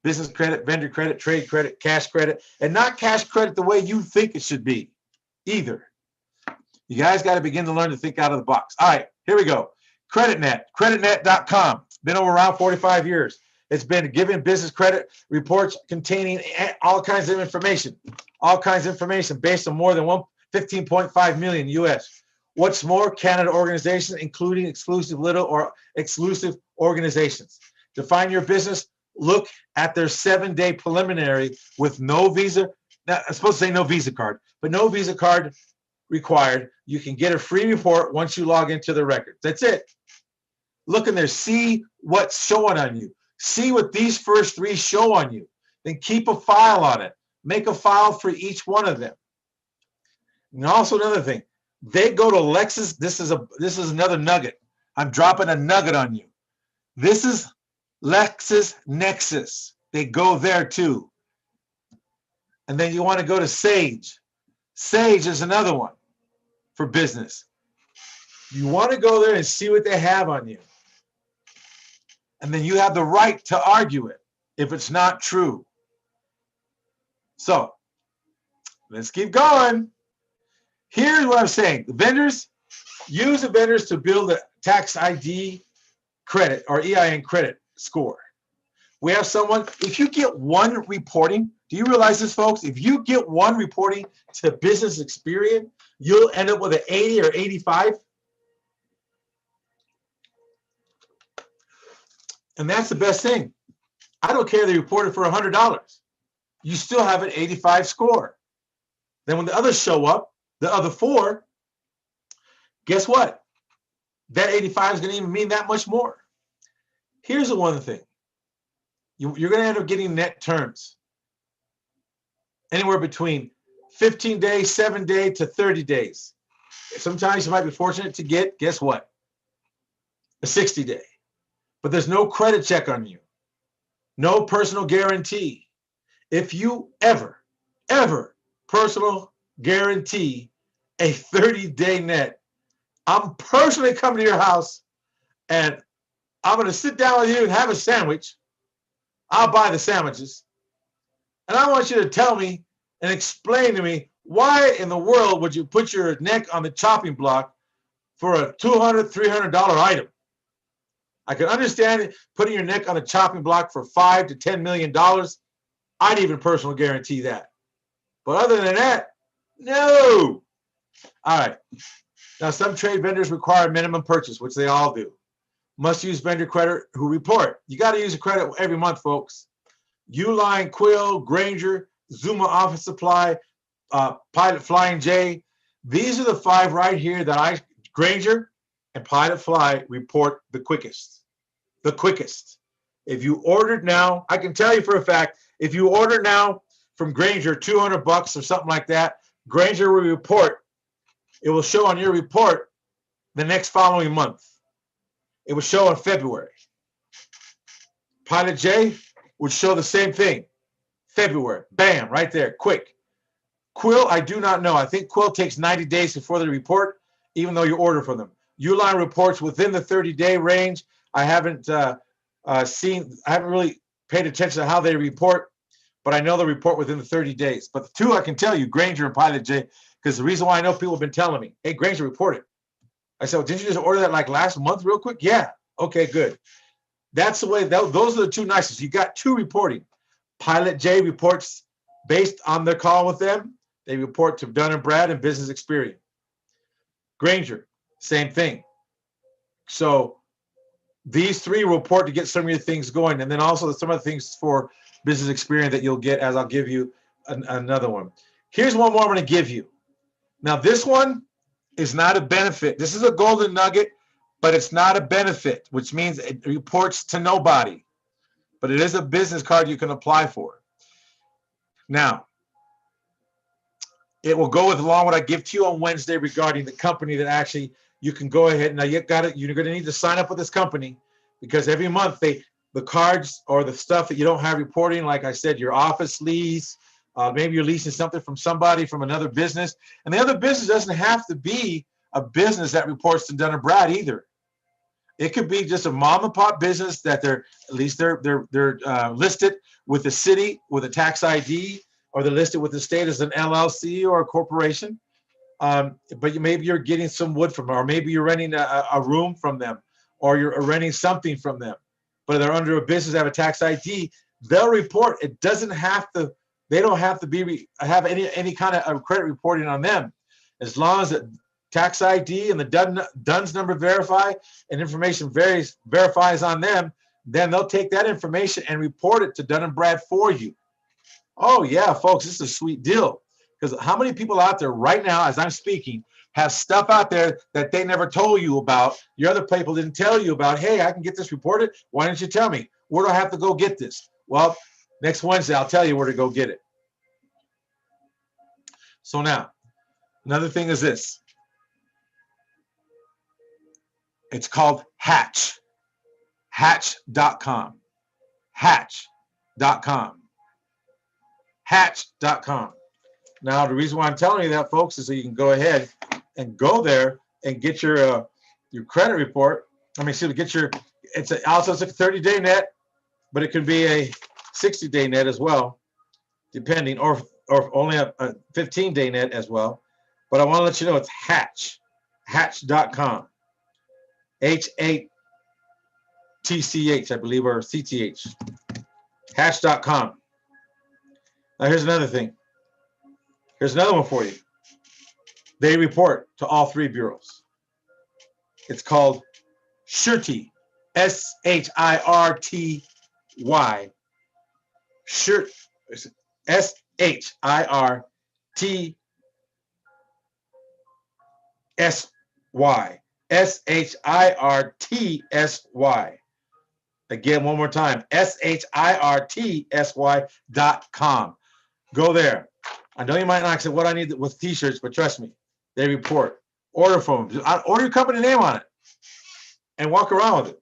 Business credit, vendor credit, trade credit, cash credit, and not cash credit the way you think it should be either. You guys got to begin to learn to think out of the box. All right, here we go. CreditNet, creditnet.com. Been around 45 years. It's been giving business credit reports containing all kinds of information based on more than 15.5 million US. What's more, Canada organizations, including exclusive little or exclusive organizations. To find your business, look at their 7-day preliminary with no visa. Now, I'm supposed to say no visa card, but no visa card required. You can get a free report once you log into the records. That's it. Look in there, see what's showing on you. See what these first 3 show on you. Then keep a file on it. Make a file for each one of them. And also another thing, they go to Lexis. This is another nugget. I'm dropping a nugget on you. This is LexisNexis. They go there too. And then you want to go to Sage. Sage is another one for business. You want to go there and see what they have on you. And then you have the right to argue it if it's not true. So let's keep going. Here's what I'm saying. The vendors, use the vendors to build a tax ID credit or EIN credit score. We have someone, if you get one reporting, do you realize this, folks? If you get one reporting to business experience, you'll end up with an 80 or 85. And that's the best thing. I don't care they reported for $100. You still have an 85 score. Then when the others show up, the other 4, guess what? That 85 is going to even mean that much more. Here's the one thing. You're going to end up getting net terms. Anywhere between 15 days, 7 days to 30 days. Sometimes you might be fortunate to get, guess what? A 60-day. But there's no credit check on you. No personal guarantee. If you ever personal guarantee a 30-day net, I'm personally coming to your house and I'm going to sit down with you and have a sandwich. I'll buy the sandwiches. And I want you to tell me and explain to me why in the world would you put your neck on the chopping block for a $200, $300 item? I can understand it, putting your neck on the chopping block for $5 to $10 million. I'd even personal guarantee that. But other than that, no. All right. Now, some trade vendors require minimum purchase, which they all do. Must use vendor credit who report. You got to use a credit every month, folks. Uline, Quill, Granger, Zuma Office Supply, Pilot Flying J. These are the 5 right here that Granger and Pilot Fly report the quickest. The quickest. If you ordered now, I can tell you for a fact, if you order now from Granger, $200 or something like that, Granger will report. It will show on your report the next following month. It will show in February. Pilot J would show the same thing. February. Bam, right there, quick. Quill, I do not know. I think Quill takes 90 days before they report, even though you order from them. Uline reports within the 30-day range. I haven't really paid attention to how they report, but I know they report within the 30 days. But the 2 I can tell you, Granger and Pilot J, because the reason why I know people have been telling me, hey, Granger reported. I said, well, didn't you just order that like last month real quick? Yeah. Okay, good. That's the way, those are the 2 nicest. You got 2 reporting. Pilot J reports based on their call with them. They report to Dun & Brad and Business Experience. Granger, same thing. So these 3 report to get some of your things going. And then also some of the things for Business Experience that you'll get as I'll give you another one. Here's one more I'm going to give you. Now, this one is not a benefit. This is a golden nugget, but it's not a benefit, which means it reports to nobody. But it is a business card you can apply for. Now, it will go with along what I give to you on Wednesday regarding the company that actually you can go ahead. Now, you're going to need to sign up with this company because every month the cards or the stuff that you don't have reporting, like I said, your office lease, maybe you're leasing something from somebody from another business. And the other business doesn't have to be a business that reports to Dun & Brad either. It could be just a mom and pop business that they're listed with the city with a tax ID, or they're listed with the state as an LLC or a corporation. but maybe you're getting some wood from them, or maybe you're renting a room from them, or you're renting something from them, but they're under a business, have a tax ID, they'll report. It doesn't have to, they don't have to have any kind of credit reporting on them. As long as the tax ID and the DUNS number verify and information verifies on them, then they'll take that information and report it to Dun & Brad for you. Oh yeah, folks, this is a sweet deal. Because how many people out there right now, as I'm speaking, have stuff out there that they never told you about, your other people didn't tell you about? Hey, I can get this reported. Why don't you tell me? Where do I have to go get this? Well, next Wednesday, I'll tell you where to go get it. So now, another thing is this. It's called Hatch. Hatch.com. Hatch.com. Hatch.com. Now, the reason why I'm telling you that, folks, is so you can go ahead and go there and get your credit report. I mean, excuse me, get your, it's a 30-day net, but it could be a 60-day net as well, depending, or only a 15-day net as well. But I want to let you know it's Hatch, Hatch.com, H-A-T-C-H, I believe, or C-T-H, Hatch.com. Now, here's another thing. Here's another one for you. They report to all three bureaus. It's called Shirty, S-H-I-R-T-Y. Shirt, S-H-I-R-T-S-Y. S-H-I-R-T-S-Y. Again, one more time, SHIRTSY.com. Go there. I know you might not say what I need with t-shirts, but trust me, they report. Order from them. Order your company name on it and walk around with it.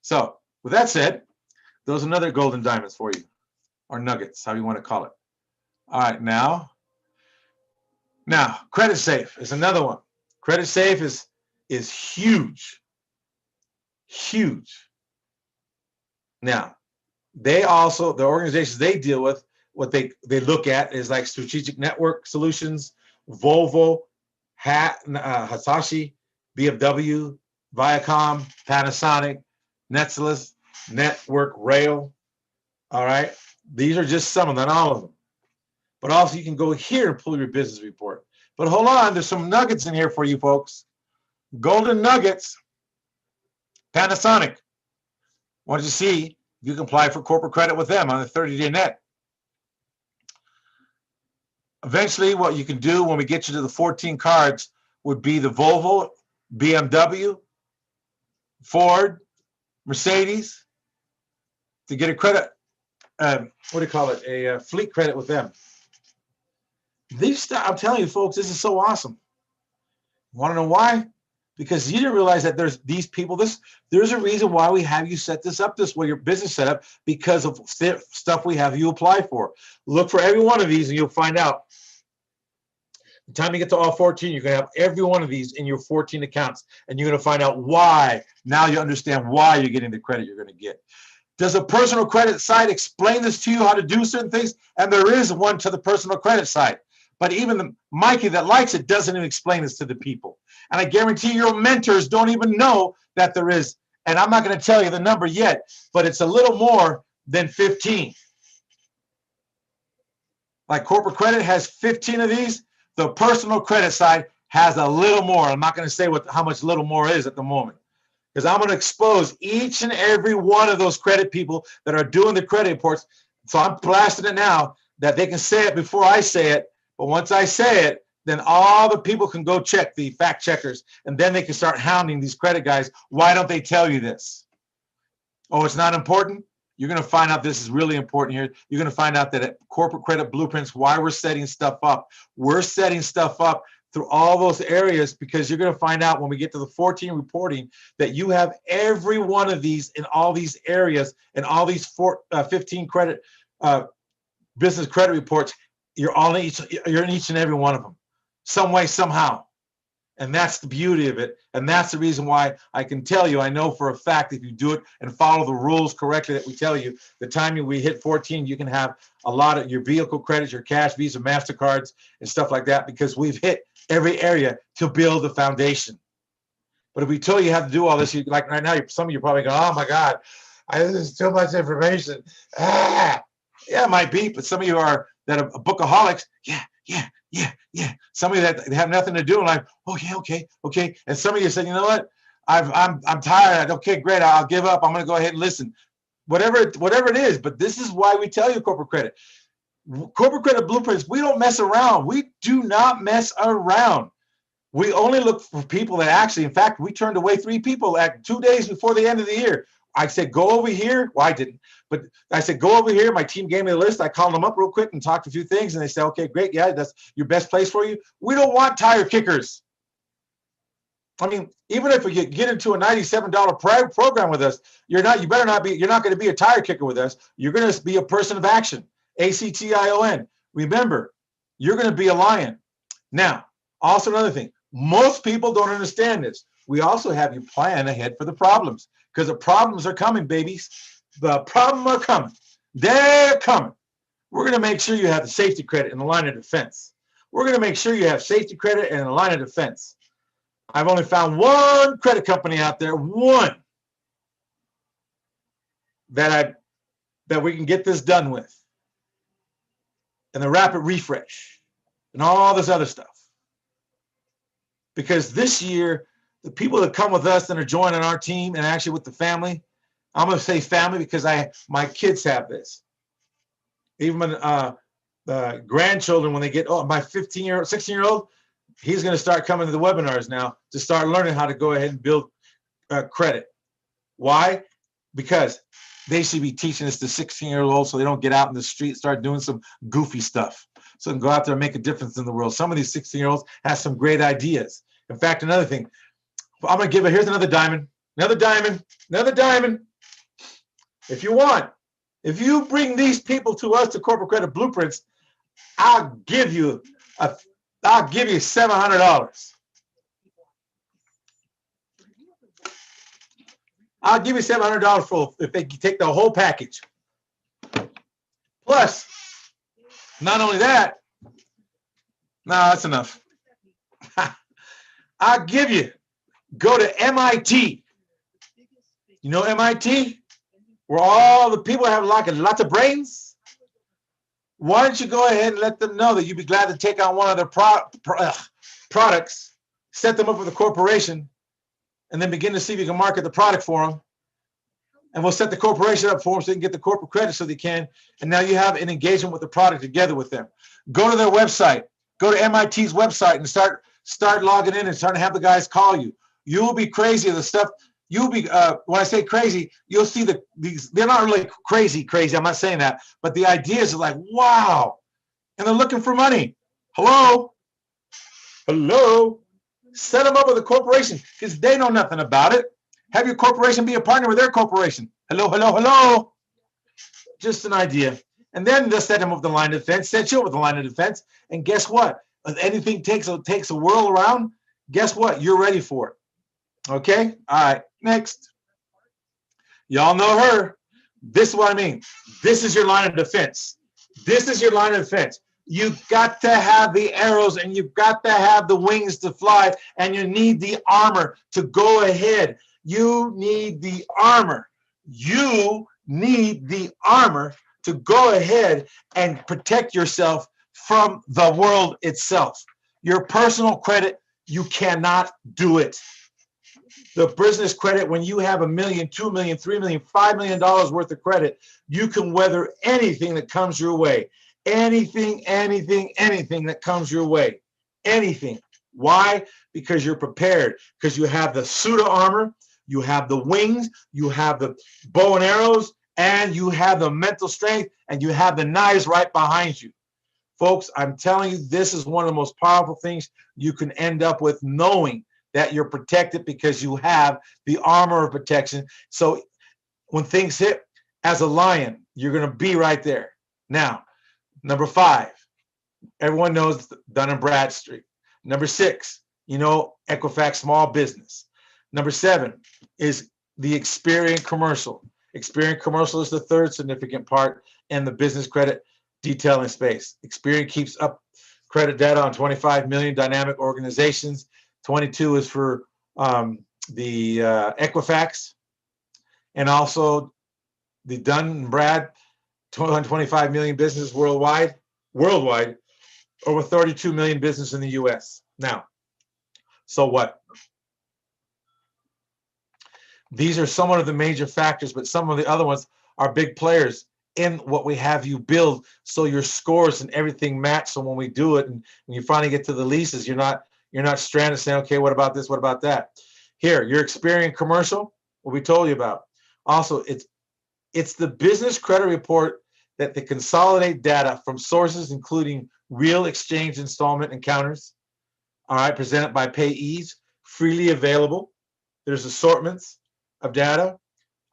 So with that said, those are another golden diamonds for you, or nuggets, how you want to call it. All right, now Creditsafe is another one. Creditsafe is huge, huge. Now, they also, the organizations they deal with, what they look at is like Strategic Network Solutions, Volvo, Hitachi, BMW, Viacom, Panasonic, Netsless, Network Rail. All right, these are just some of them, not all of them. But also you can go here and pull your business report. But hold on, there's some nuggets in here for you folks. Golden nuggets. Panasonic. Want you to see you can apply for corporate credit with them on the 30-day net. Eventually, what you can do when we get you to the 14 cards would be the Volvo, BMW, Ford, Mercedes, to get a credit, what do you call it, a fleet credit with them. I'm telling you, folks, this is so awesome. Want to know why? Because you didn't realize that there's these people, there's a reason why we have you set this up this way, your business setup, because of stuff we have you apply for. Look for every one of these and you'll find out. The time you get to all 14, you're going to have every one of these in your 14 accounts, and you're going to find out why. Now you understand why you're getting the credit you're going to get. Does a personal credit site explain this to you, how to do certain things? And there is one to the personal credit site. But even the Mikey that likes it doesn't even explain this to the people. And I guarantee your mentors don't even know that there is. And I'm not going to tell you the number yet, but it's a little more than 15. Like corporate credit has 15 of these. The personal credit side has a little more. I'm not going to say how much little more is at the moment, because I'm going to expose each and every one of those credit people that are doing the credit reports. So I'm blasting it now that they can say it before I say it. But once I say it, then all the people can go check the fact checkers, and then they can start hounding these credit guys. Why don't they tell you this? Oh, it's not important? You're going to find out this is really important here. You're going to find out that at Corporate Credit Blueprints, why we're setting stuff up. We're setting stuff up through all those areas because you're going to find out when we get to the 14 reporting that you have every one of these in all these areas and all these 15 credit business credit reports. You're in each and every one of them, some way, somehow. And that's the beauty of it. And that's the reason why I can tell you, I know for a fact, if you do it and follow the rules correctly that we tell you, the time we hit 14, you can have a lot of your vehicle credits, your cash, Visa, MasterCards, and stuff like that, because we've hit every area to build the foundation. But if we tell you how to do all this, like right now, some of you probably go, oh my God, this is too much information. Yeah, it might be, but some of you are that are bookaholics. Yeah. Some of you that have nothing to do, and like, oh yeah, okay. And some of you said, you know what? I'm tired. Okay, great. I'll give up. I'm going to go ahead and listen. Whatever it is. But this is why we tell you corporate credit. Corporate credit blueprints. We don't mess around. We do not mess around. We only look for people that actually, in fact, we turned away 3 people at 2 days before the end of the year. I said, go over here. Well, I didn't, but I said, go over here. My team gave me a list. I called them up real quick and talked a few things. And they said, okay, great. Yeah, that's your best place for you. We don't want tire kickers. I mean, even if we get into a $97 program with us, you're not going to be a tire kicker with us. You're going to be a person of action, ACTION. Remember, you're going to be a lion. Now, also another thing, most people don't understand this. We also have you plan ahead for the problems, because the problems are coming, babies. The problems are coming. They're coming. We're going to make sure you have the safety credit and the line of defense. We're going to make sure you have safety credit and a line of defense. I've only found one credit company out there, one, that we can get this done with. And the rapid refresh and all this other stuff. Because this year, the people that come with us and are joining our team and actually with the family, I'm going to say family because my kids have this. Even the grandchildren, when they get, my 15-year-old, 16-year-old, he's going to start coming to the webinars now to start learning how to go ahead and build credit. Why? Because they should be teaching this to 16-year-olds so they don't get out in the street and start doing some goofy stuff. So they can go out there and make a difference in the world. Some of these 16-year-olds have some great ideas. In fact, another thing, I'm going to give it, here's another diamond, another diamond. If you want, if you bring these people to us to Corporate Credit Blueprints, I'll give you $700. I'll give you $700 for if they take the whole package. Plus, not only that, no, that's enough. I'll give you, go to MIT. You know MIT? Where all the people have lots of brains? Why don't you go ahead and let them know that you'd be glad to take on one of their products, set them up with a corporation, and then begin to see if you can market the product for them. And we'll set the corporation up for them so they can get the corporate credit so they can. And now you have an engagement with the product together with them. Go to their website. Go to MIT's website and start logging in and start to have the guys call you. You'll be crazy of the stuff. You'll be, when I say crazy, you'll see these, they're not really crazy. I'm not saying that, but the ideas are like, wow. And they're looking for money. Hello? Set them up with a corporation because they know nothing about it. Have your corporation be a partner with their corporation. Hello. Just an idea. And then they'll set them up with the line of defense, set you up with the line of defense. And guess what? If anything takes a whirl around, guess what? You're ready for it. Okay? All right. Next. Y'all know her. This is what I mean. This is your line of defense. You've got to have the arrows and you've got to have the wings to fly, and you need the armor to go ahead. You need the armor. To go ahead and protect yourself from the world itself. Your personal credit, you cannot do it. The business credit, when you have $1 million, $2 million, $3 million, $5 million worth of credit, you can weather anything that comes your way. Anything that comes your way. Anything. Why? Because you're prepared. Because you have the suit of armor, you have the wings, you have the bow and arrows, and you have the mental strength, and you have the knives right behind you. Folks, I'm telling you, this is one of the most powerful things you can end up with, knowing that you're protected because you have the armor of protection. So when things hit, as a lion, you're going to be right there. Now, number 5, everyone knows Dun & Bradstreet. Number 6, Equifax small business. Number 7 is the Experian commercial. Experian commercial is the third significant part in the business credit detailing space. Experian keeps up credit data on 25 million dynamic organizations. 22 is for the Equifax, and also the Dun & Brad, 225 million businesses worldwide, over 32 million business in the US. Now, so what? These are some of the major factors, but some of the other ones are big players in what we have you build, so your scores and everything match. So when we do it and when you finally get to the leases, you're not stranded saying, okay, what about this? What about that? Here, your Experian commercial, what we told you about. Also, it's the business credit report that they consolidate data from sources including real exchange installment encounters, all right, presented by payees, freely available. There's assortments of data.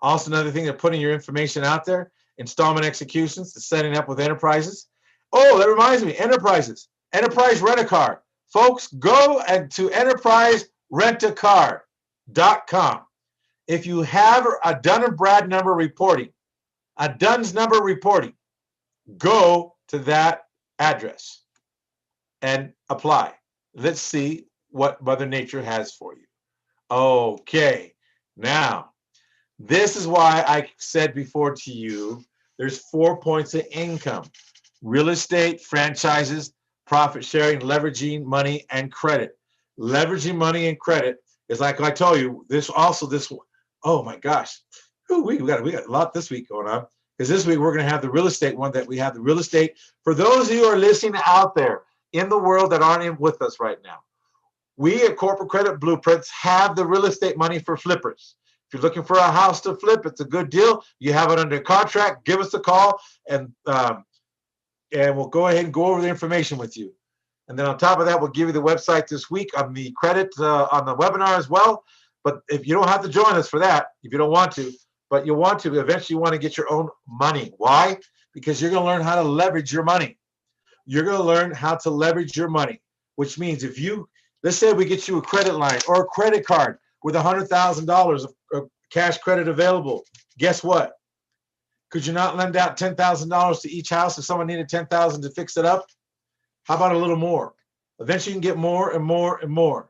Also, another thing, they're putting your information out there. Installment executions, the setting up with enterprises. Oh, that reminds me, enterprises. Enterprise Rent-A-Car. Folks, go to enterpriserentacar.com. If you have a Dun & Brad number reporting, a Duns number reporting, go to that address and apply. Let's see what Mother Nature has for you. Okay, now, this is why I said before to you, there's 4 points of income: real estate, franchises, profit sharing, leveraging money, and credit. Leveraging money and credit is like I told you, oh my gosh, we got a lot this week going on, because this week we're going to have the real estate one, that we have the real estate. For those of you who are listening out there in the world that aren't in with us right now, we at Corporate Credit Blueprints have the real estate money for flippers. If you're looking for a house to flip, it's a good deal. You have it under contract, give us a call, and we'll go ahead and go over the information with you. And then on top of that, we'll give you the website this week on the credit on the webinar as well. But if you don't have to join us for that, if you don't want to, but you want to, eventually you want to get your own money. Why? Because you're going to learn how to leverage your money. You're going to learn how to leverage your money, which means if you, let's say we get you a credit line or a credit card with $100,000 of cash credit available. Guess what? Could you not lend out $10,000 to each house if someone needed $10,000 to fix it up? How about a little more? Eventually you can get more and more and more.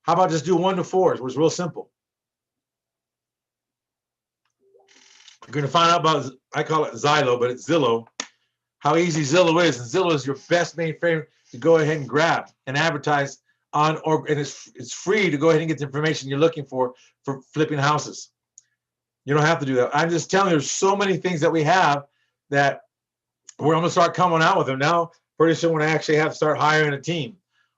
How about just do 1 to 4s, which is real simple. You're going to find out about, I call it Zillow, but it's Zillow, how easy Zillow is. And Zillow is your best mainframe to go ahead and grab and advertise on, and it's free to go ahead and get the information you're looking for flipping houses. You don't have to do that. I'm just telling you, there's so many things that we have that we're going to start coming out with them now. Pretty soon, when I actually have to start hiring a team,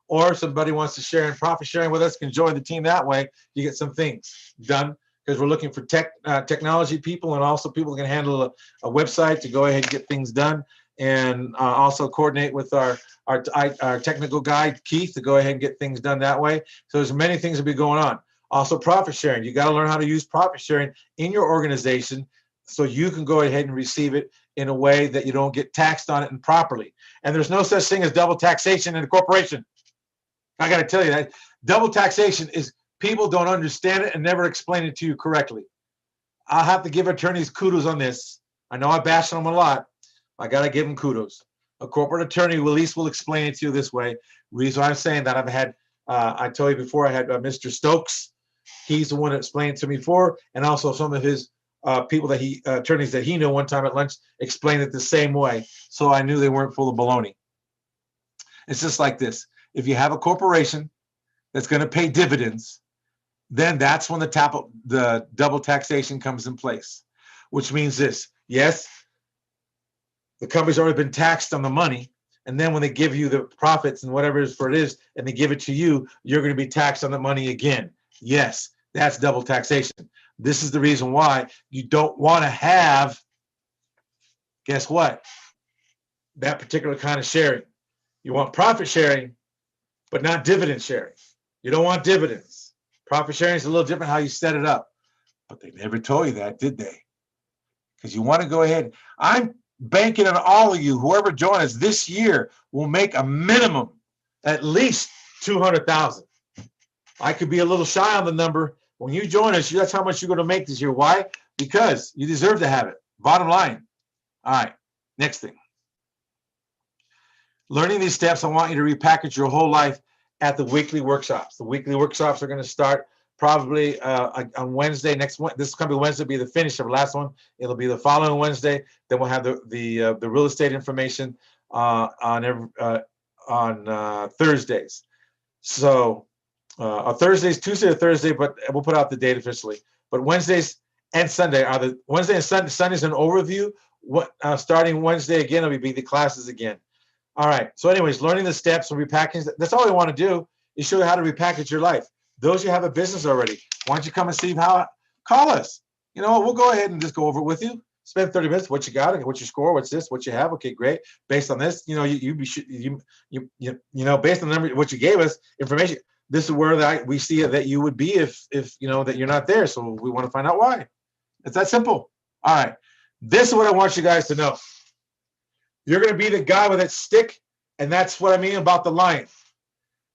or somebody wants to share in profit sharing with us, can join the team that way. You get some things done, because we're looking for technology people, and also people who can handle a website to go ahead and get things done, and also coordinate with our technical guy, Keith, to go ahead and get things done that way. So there's many things that be going on. Also profit sharing. You got to learn how to use profit sharing in your organization so you can go ahead and receive it in a way that you don't get taxed on it improperly. And there's no such thing as double taxation in a corporation. I got to tell you that. Double taxation is people don't understand it and never explain it to you correctly. I'll have to give attorneys kudos on this. I know I bash on them a lot. I got to give them kudos. A corporate attorney at least will explain it to you this way. The reason I'm saying that, I've had, I told you before, I had Mr. Stokes. He's the one that explained it to me before, and also some of his people that attorneys that he knew one time at lunch explained it the same way. So I knew they weren't full of baloney. It's just like this. If you have a corporation that's going to pay dividends, then that's when the double taxation comes in place, which means this. Yes, the company's already been taxed on the money, and then when they give you the profits and whatever it is, and they give it to you, you're going to be taxed on the money again. Yes, that's double taxation. This is the reason why you don't want to have, guess what, that particular kind of sharing. You want profit sharing, but not dividend sharing. You don't want dividends. Profit sharing is a little different how you set it up. But they never told you that, did they? Because you want to go ahead. I'm banking on all of you, whoever joins us this year will make a minimum at least $200,000. I could be a little shy on the number. When you join us, that's how much you're going to make this year. Why? Because you deserve to have it. Bottom line. All right, next thing. Learning these steps, I want you to repackage your whole life at the weekly workshops. The weekly workshops are going to start probably on Wednesday. This coming Wednesday will be the finish of the last one. It'll be the following Wednesday. Then we'll have the real estate information on Thursdays. So Thursdays, Tuesday or Thursday, but we'll put out the date officially. But Wednesdays and Sunday are the Wednesday and Sunday. Sunday's an overview. Starting Wednesday again, it'll be the classes again. All right. So anyways, learning the steps and repackaging. That's all we want to do is show you how to repackage your life. Those you have a business already, why don't you come and see how? Call us. You know, we'll go ahead and just go over it with you. Spend 30 minutes. What you got? What's your score? What's this? What you have? Okay, great. Based on this, you know, based on the number what you gave us information. This is where we see that you would be if you know that you're not there. So we want to find out why. It's that simple. All right. This is what I want you guys to know. You're going to be the guy with that stick, and that's what I mean about the lion.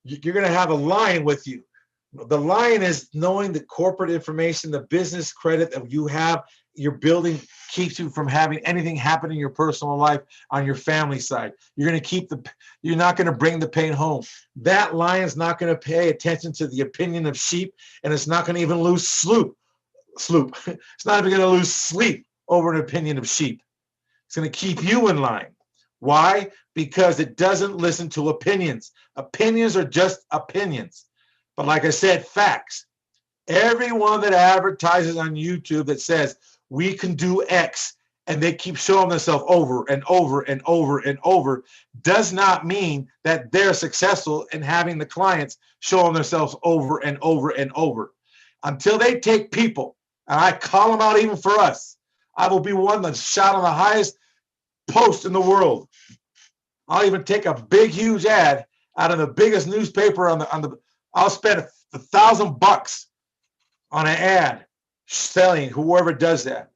You're going to have a lion with you. The lion is knowing the corporate information, the business credit that you have, you're building keeps you from having anything happen in your personal life on your family side. You're going to you're not going to bring the pain home. That lion's not going to pay attention to the opinion of sheep, and it's not going to even lose sleep. It's not even going to lose sleep over an opinion of sheep. It's going to keep you in line. Why? Because it doesn't listen to opinions. Opinions are just opinions. But like I said, facts. Everyone that advertises on YouTube that says we can do X and they keep showing themselves over and over and over and over does not mean that they're successful in having the clients showing themselves over and over and over. Until they take people, and I call them out even for us, I will be one that's shot on the highest post in the world. I'll even take a big, huge ad out of the biggest newspaper I'll spend $1,000 on an ad selling whoever does that.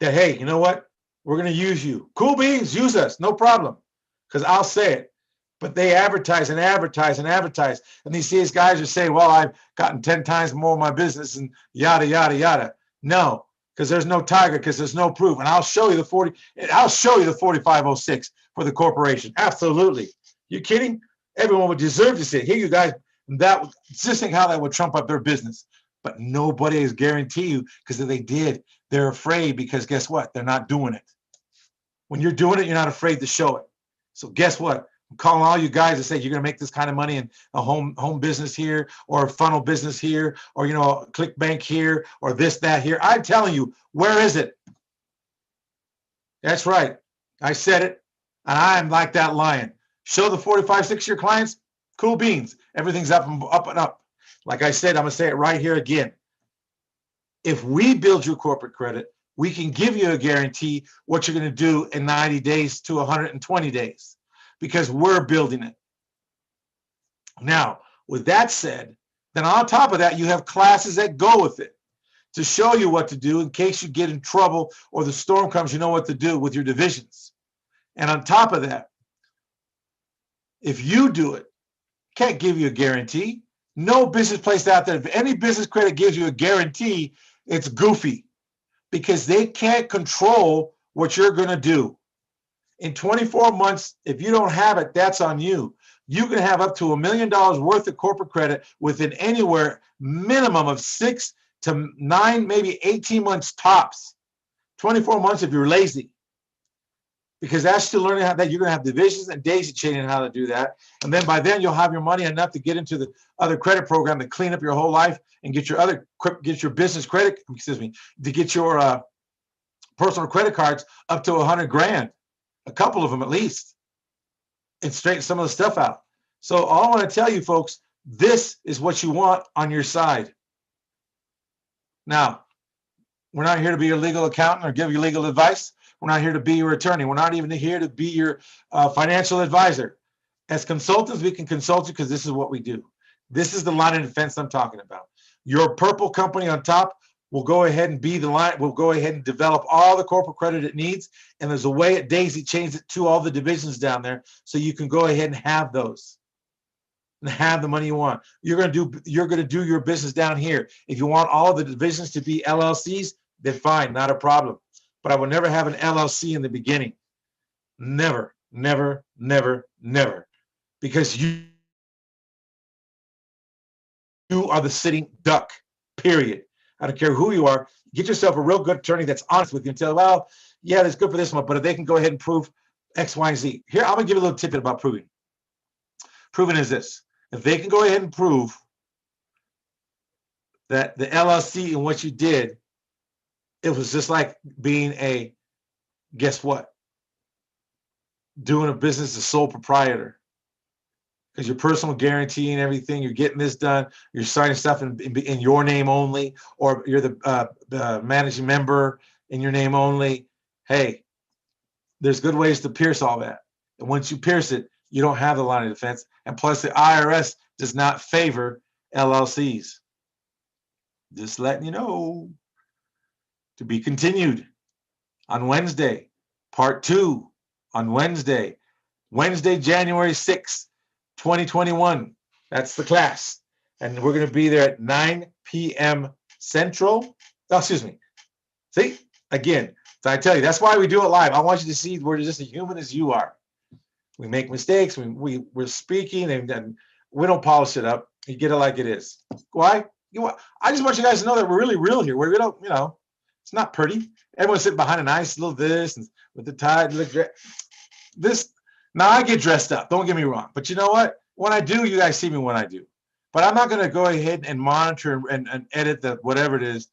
That, hey, you know what? We're going to use you. Cool beans, use us. No problem. Because I'll say it. But they advertise and advertise and advertise. And these guys are saying, well, I've gotten 10 times more of my business and yada, yada, yada. No, because there's no tiger, because there's no proof. And I'll show you the 4506 for the corporation. Absolutely. You kidding? Everyone would deserve to say, here you guys, just think how that would trump up their business. But nobody is guarantee you, because if they did, they're afraid, because guess what? They're not doing it. When you're doing it, you're not afraid to show it. So guess what? I'm calling all you guys to say you're going to make this kind of money in a home business here, or a funnel business here, or, you know, ClickBank here, or this, that here. I'm telling you, where is it? That's right. I said it. And I'm like that lion. Show the 45, 6-year clients, cool beans. Everything's up and up. Like I said, I'm going to say it right here again. If we build your corporate credit, we can give you a guarantee what you're going to do in 90 days to 120 days, because we're building it. Now, with that said, then on top of that, you have classes that go with it to show you what to do in case you get in trouble or the storm comes, you know what to do with your divisions. And on top of that, if you do it, can't give you a guarantee. No business place out there, if any business credit gives you a guarantee, it's goofy, because they can't control what you're going to do. In 24 months, if you don't have it, that's on you. You can have up to $1 million worth of corporate credit within anywhere minimum of 6 to 9, maybe 18 months tops. 24 months if you're lazy. Because that's still learning how that you're going to have divisions and daisy chaining how to do that. And then by then you'll have your money enough to get into the other credit program to clean up your whole life and get your business credit, to get your personal credit cards up to 100 grand, a couple of them at least, and straighten some of the stuff out. So all I want to tell you folks, this is what you want on your side. Now, we're not here to be your legal accountant or give you legal advice. We're not here to be your attorney. We're not even here to be your financial advisor. As consultants, we can consult you because this is what we do. This is the line of defense I'm talking about. Your purple company on top will go ahead and be the line. We'll go ahead and develop all the corporate credit it needs. And there's a way at daisy chains it to all the divisions down there so you can go ahead and have those. and have the money you want. You're gonna do your business down here. If you want all the divisions to be LLCs, then fine, not a problem. But I will never have an LLC in the beginning. Never, never, never, never. Because you are the sitting duck, period. I don't care who you are. Get yourself a real good attorney that's honest with you and tell, well, yeah, that's good for this one, but if they can go ahead and prove X, Y, and Z. Here, I'm gonna give you a little tidbit about proving. Proving is this. If they can go ahead and prove that the LLC and what you did, it was just like being a, guess what? Doing a business as sole proprietor. Because your personal guarantee and everything, you're getting this done, you're signing stuff in your name only, or you're the managing member in your name only. Hey, there's good ways to pierce all that. And once you pierce it, you don't have the line of defense. And plus, the IRS does not favor LLCs. Just letting you know. To be continued on Wednesday, part 2 on Wednesday, January 6th, 2021. That's the class. And we're going to be there at 9 p.m. Central. Oh, excuse me. See, again, so I tell you, that's why we do it live. I want you to see we're just as human as you are. We make mistakes. We're speaking and we don't polish it up. You get it like it is. Why? I just want you guys to know that we're really real here. We don't, it's not pretty. Everyone's sitting behind a nice little this and with the tie. This. Now I get dressed up. Don't get me wrong. But you know what? When I do, you guys see me when I do. But I'm not going to go ahead and monitor and edit the whatever it is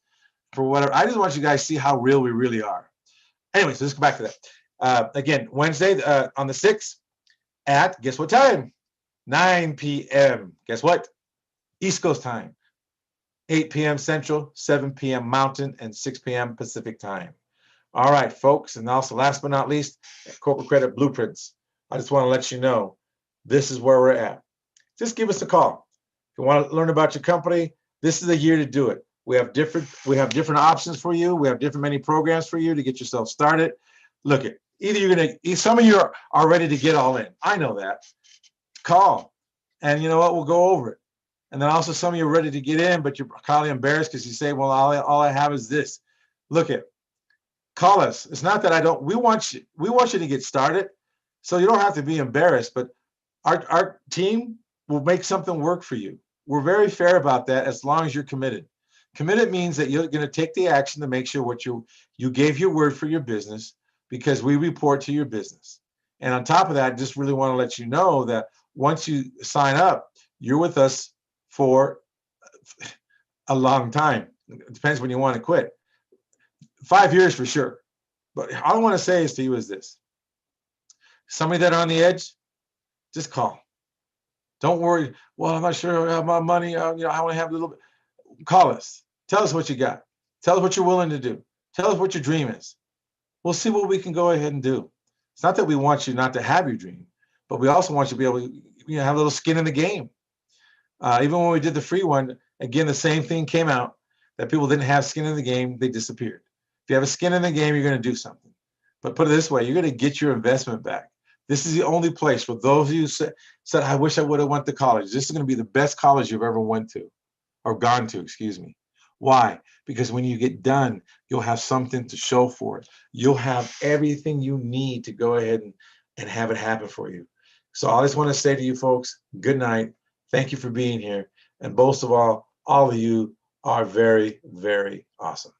for whatever. I just want you guys to see how real we really are. Anyway, so let's go back to that. Again, Wednesday on the 6th at, guess what time? 9 p.m. Guess what? East Coast time. 8 p.m. Central, 7 p.m. Mountain, and 6 p.m. Pacific time. All right, folks. And also, last but not least, Corporate Credit Blueprints. I just want to let you know, this is where we're at. Just give us a call. If you want to learn about your company, this is the year to do it. We have different options for you. We have many programs for you to get yourself started. Look at either some of you are ready to get all in. I know that. Call, and you know what? We'll go over it. And then also some of you are ready to get in, but you're probably embarrassed because you say, well, all I have is this. Look at, call us. It's not that I don't. We want you to get started. So you don't have to be embarrassed, but our team will make something work for you. We're very fair about that as long as you're committed. Committed means that you're going to take the action to make sure what you gave your word for your business, because we report to your business. And on top of that, I just really want to let you know that once you sign up, you're with us for a long time. It depends when you want to quit. 5 years for sure. But all I want to say is to you is this. Somebody that are on the edge, just call. Don't worry. Well, I'm not sure I have my money. I want to have a little bit. Call us. Tell us what you got. Tell us what you're willing to do. Tell us what your dream is. We'll see what we can go ahead and do. It's not that we want you not to have your dream, but we also want you to be able to have a little skin in the game. Even when we did the free one, again, the same thing came out, that people didn't have skin in the game. They disappeared. If you have a skin in the game, you're going to do something. But put it this way, you're going to get your investment back. This is the only place for those of you who said, I wish I would have went to college. This is going to be the best college you've ever went to or gone to, excuse me. Why? Because when you get done, you'll have something to show for it. You'll have everything you need to go ahead and have it happen for you. So I just want to say to you folks, good night. Thank you for being here. And most of all of you are very, very awesome.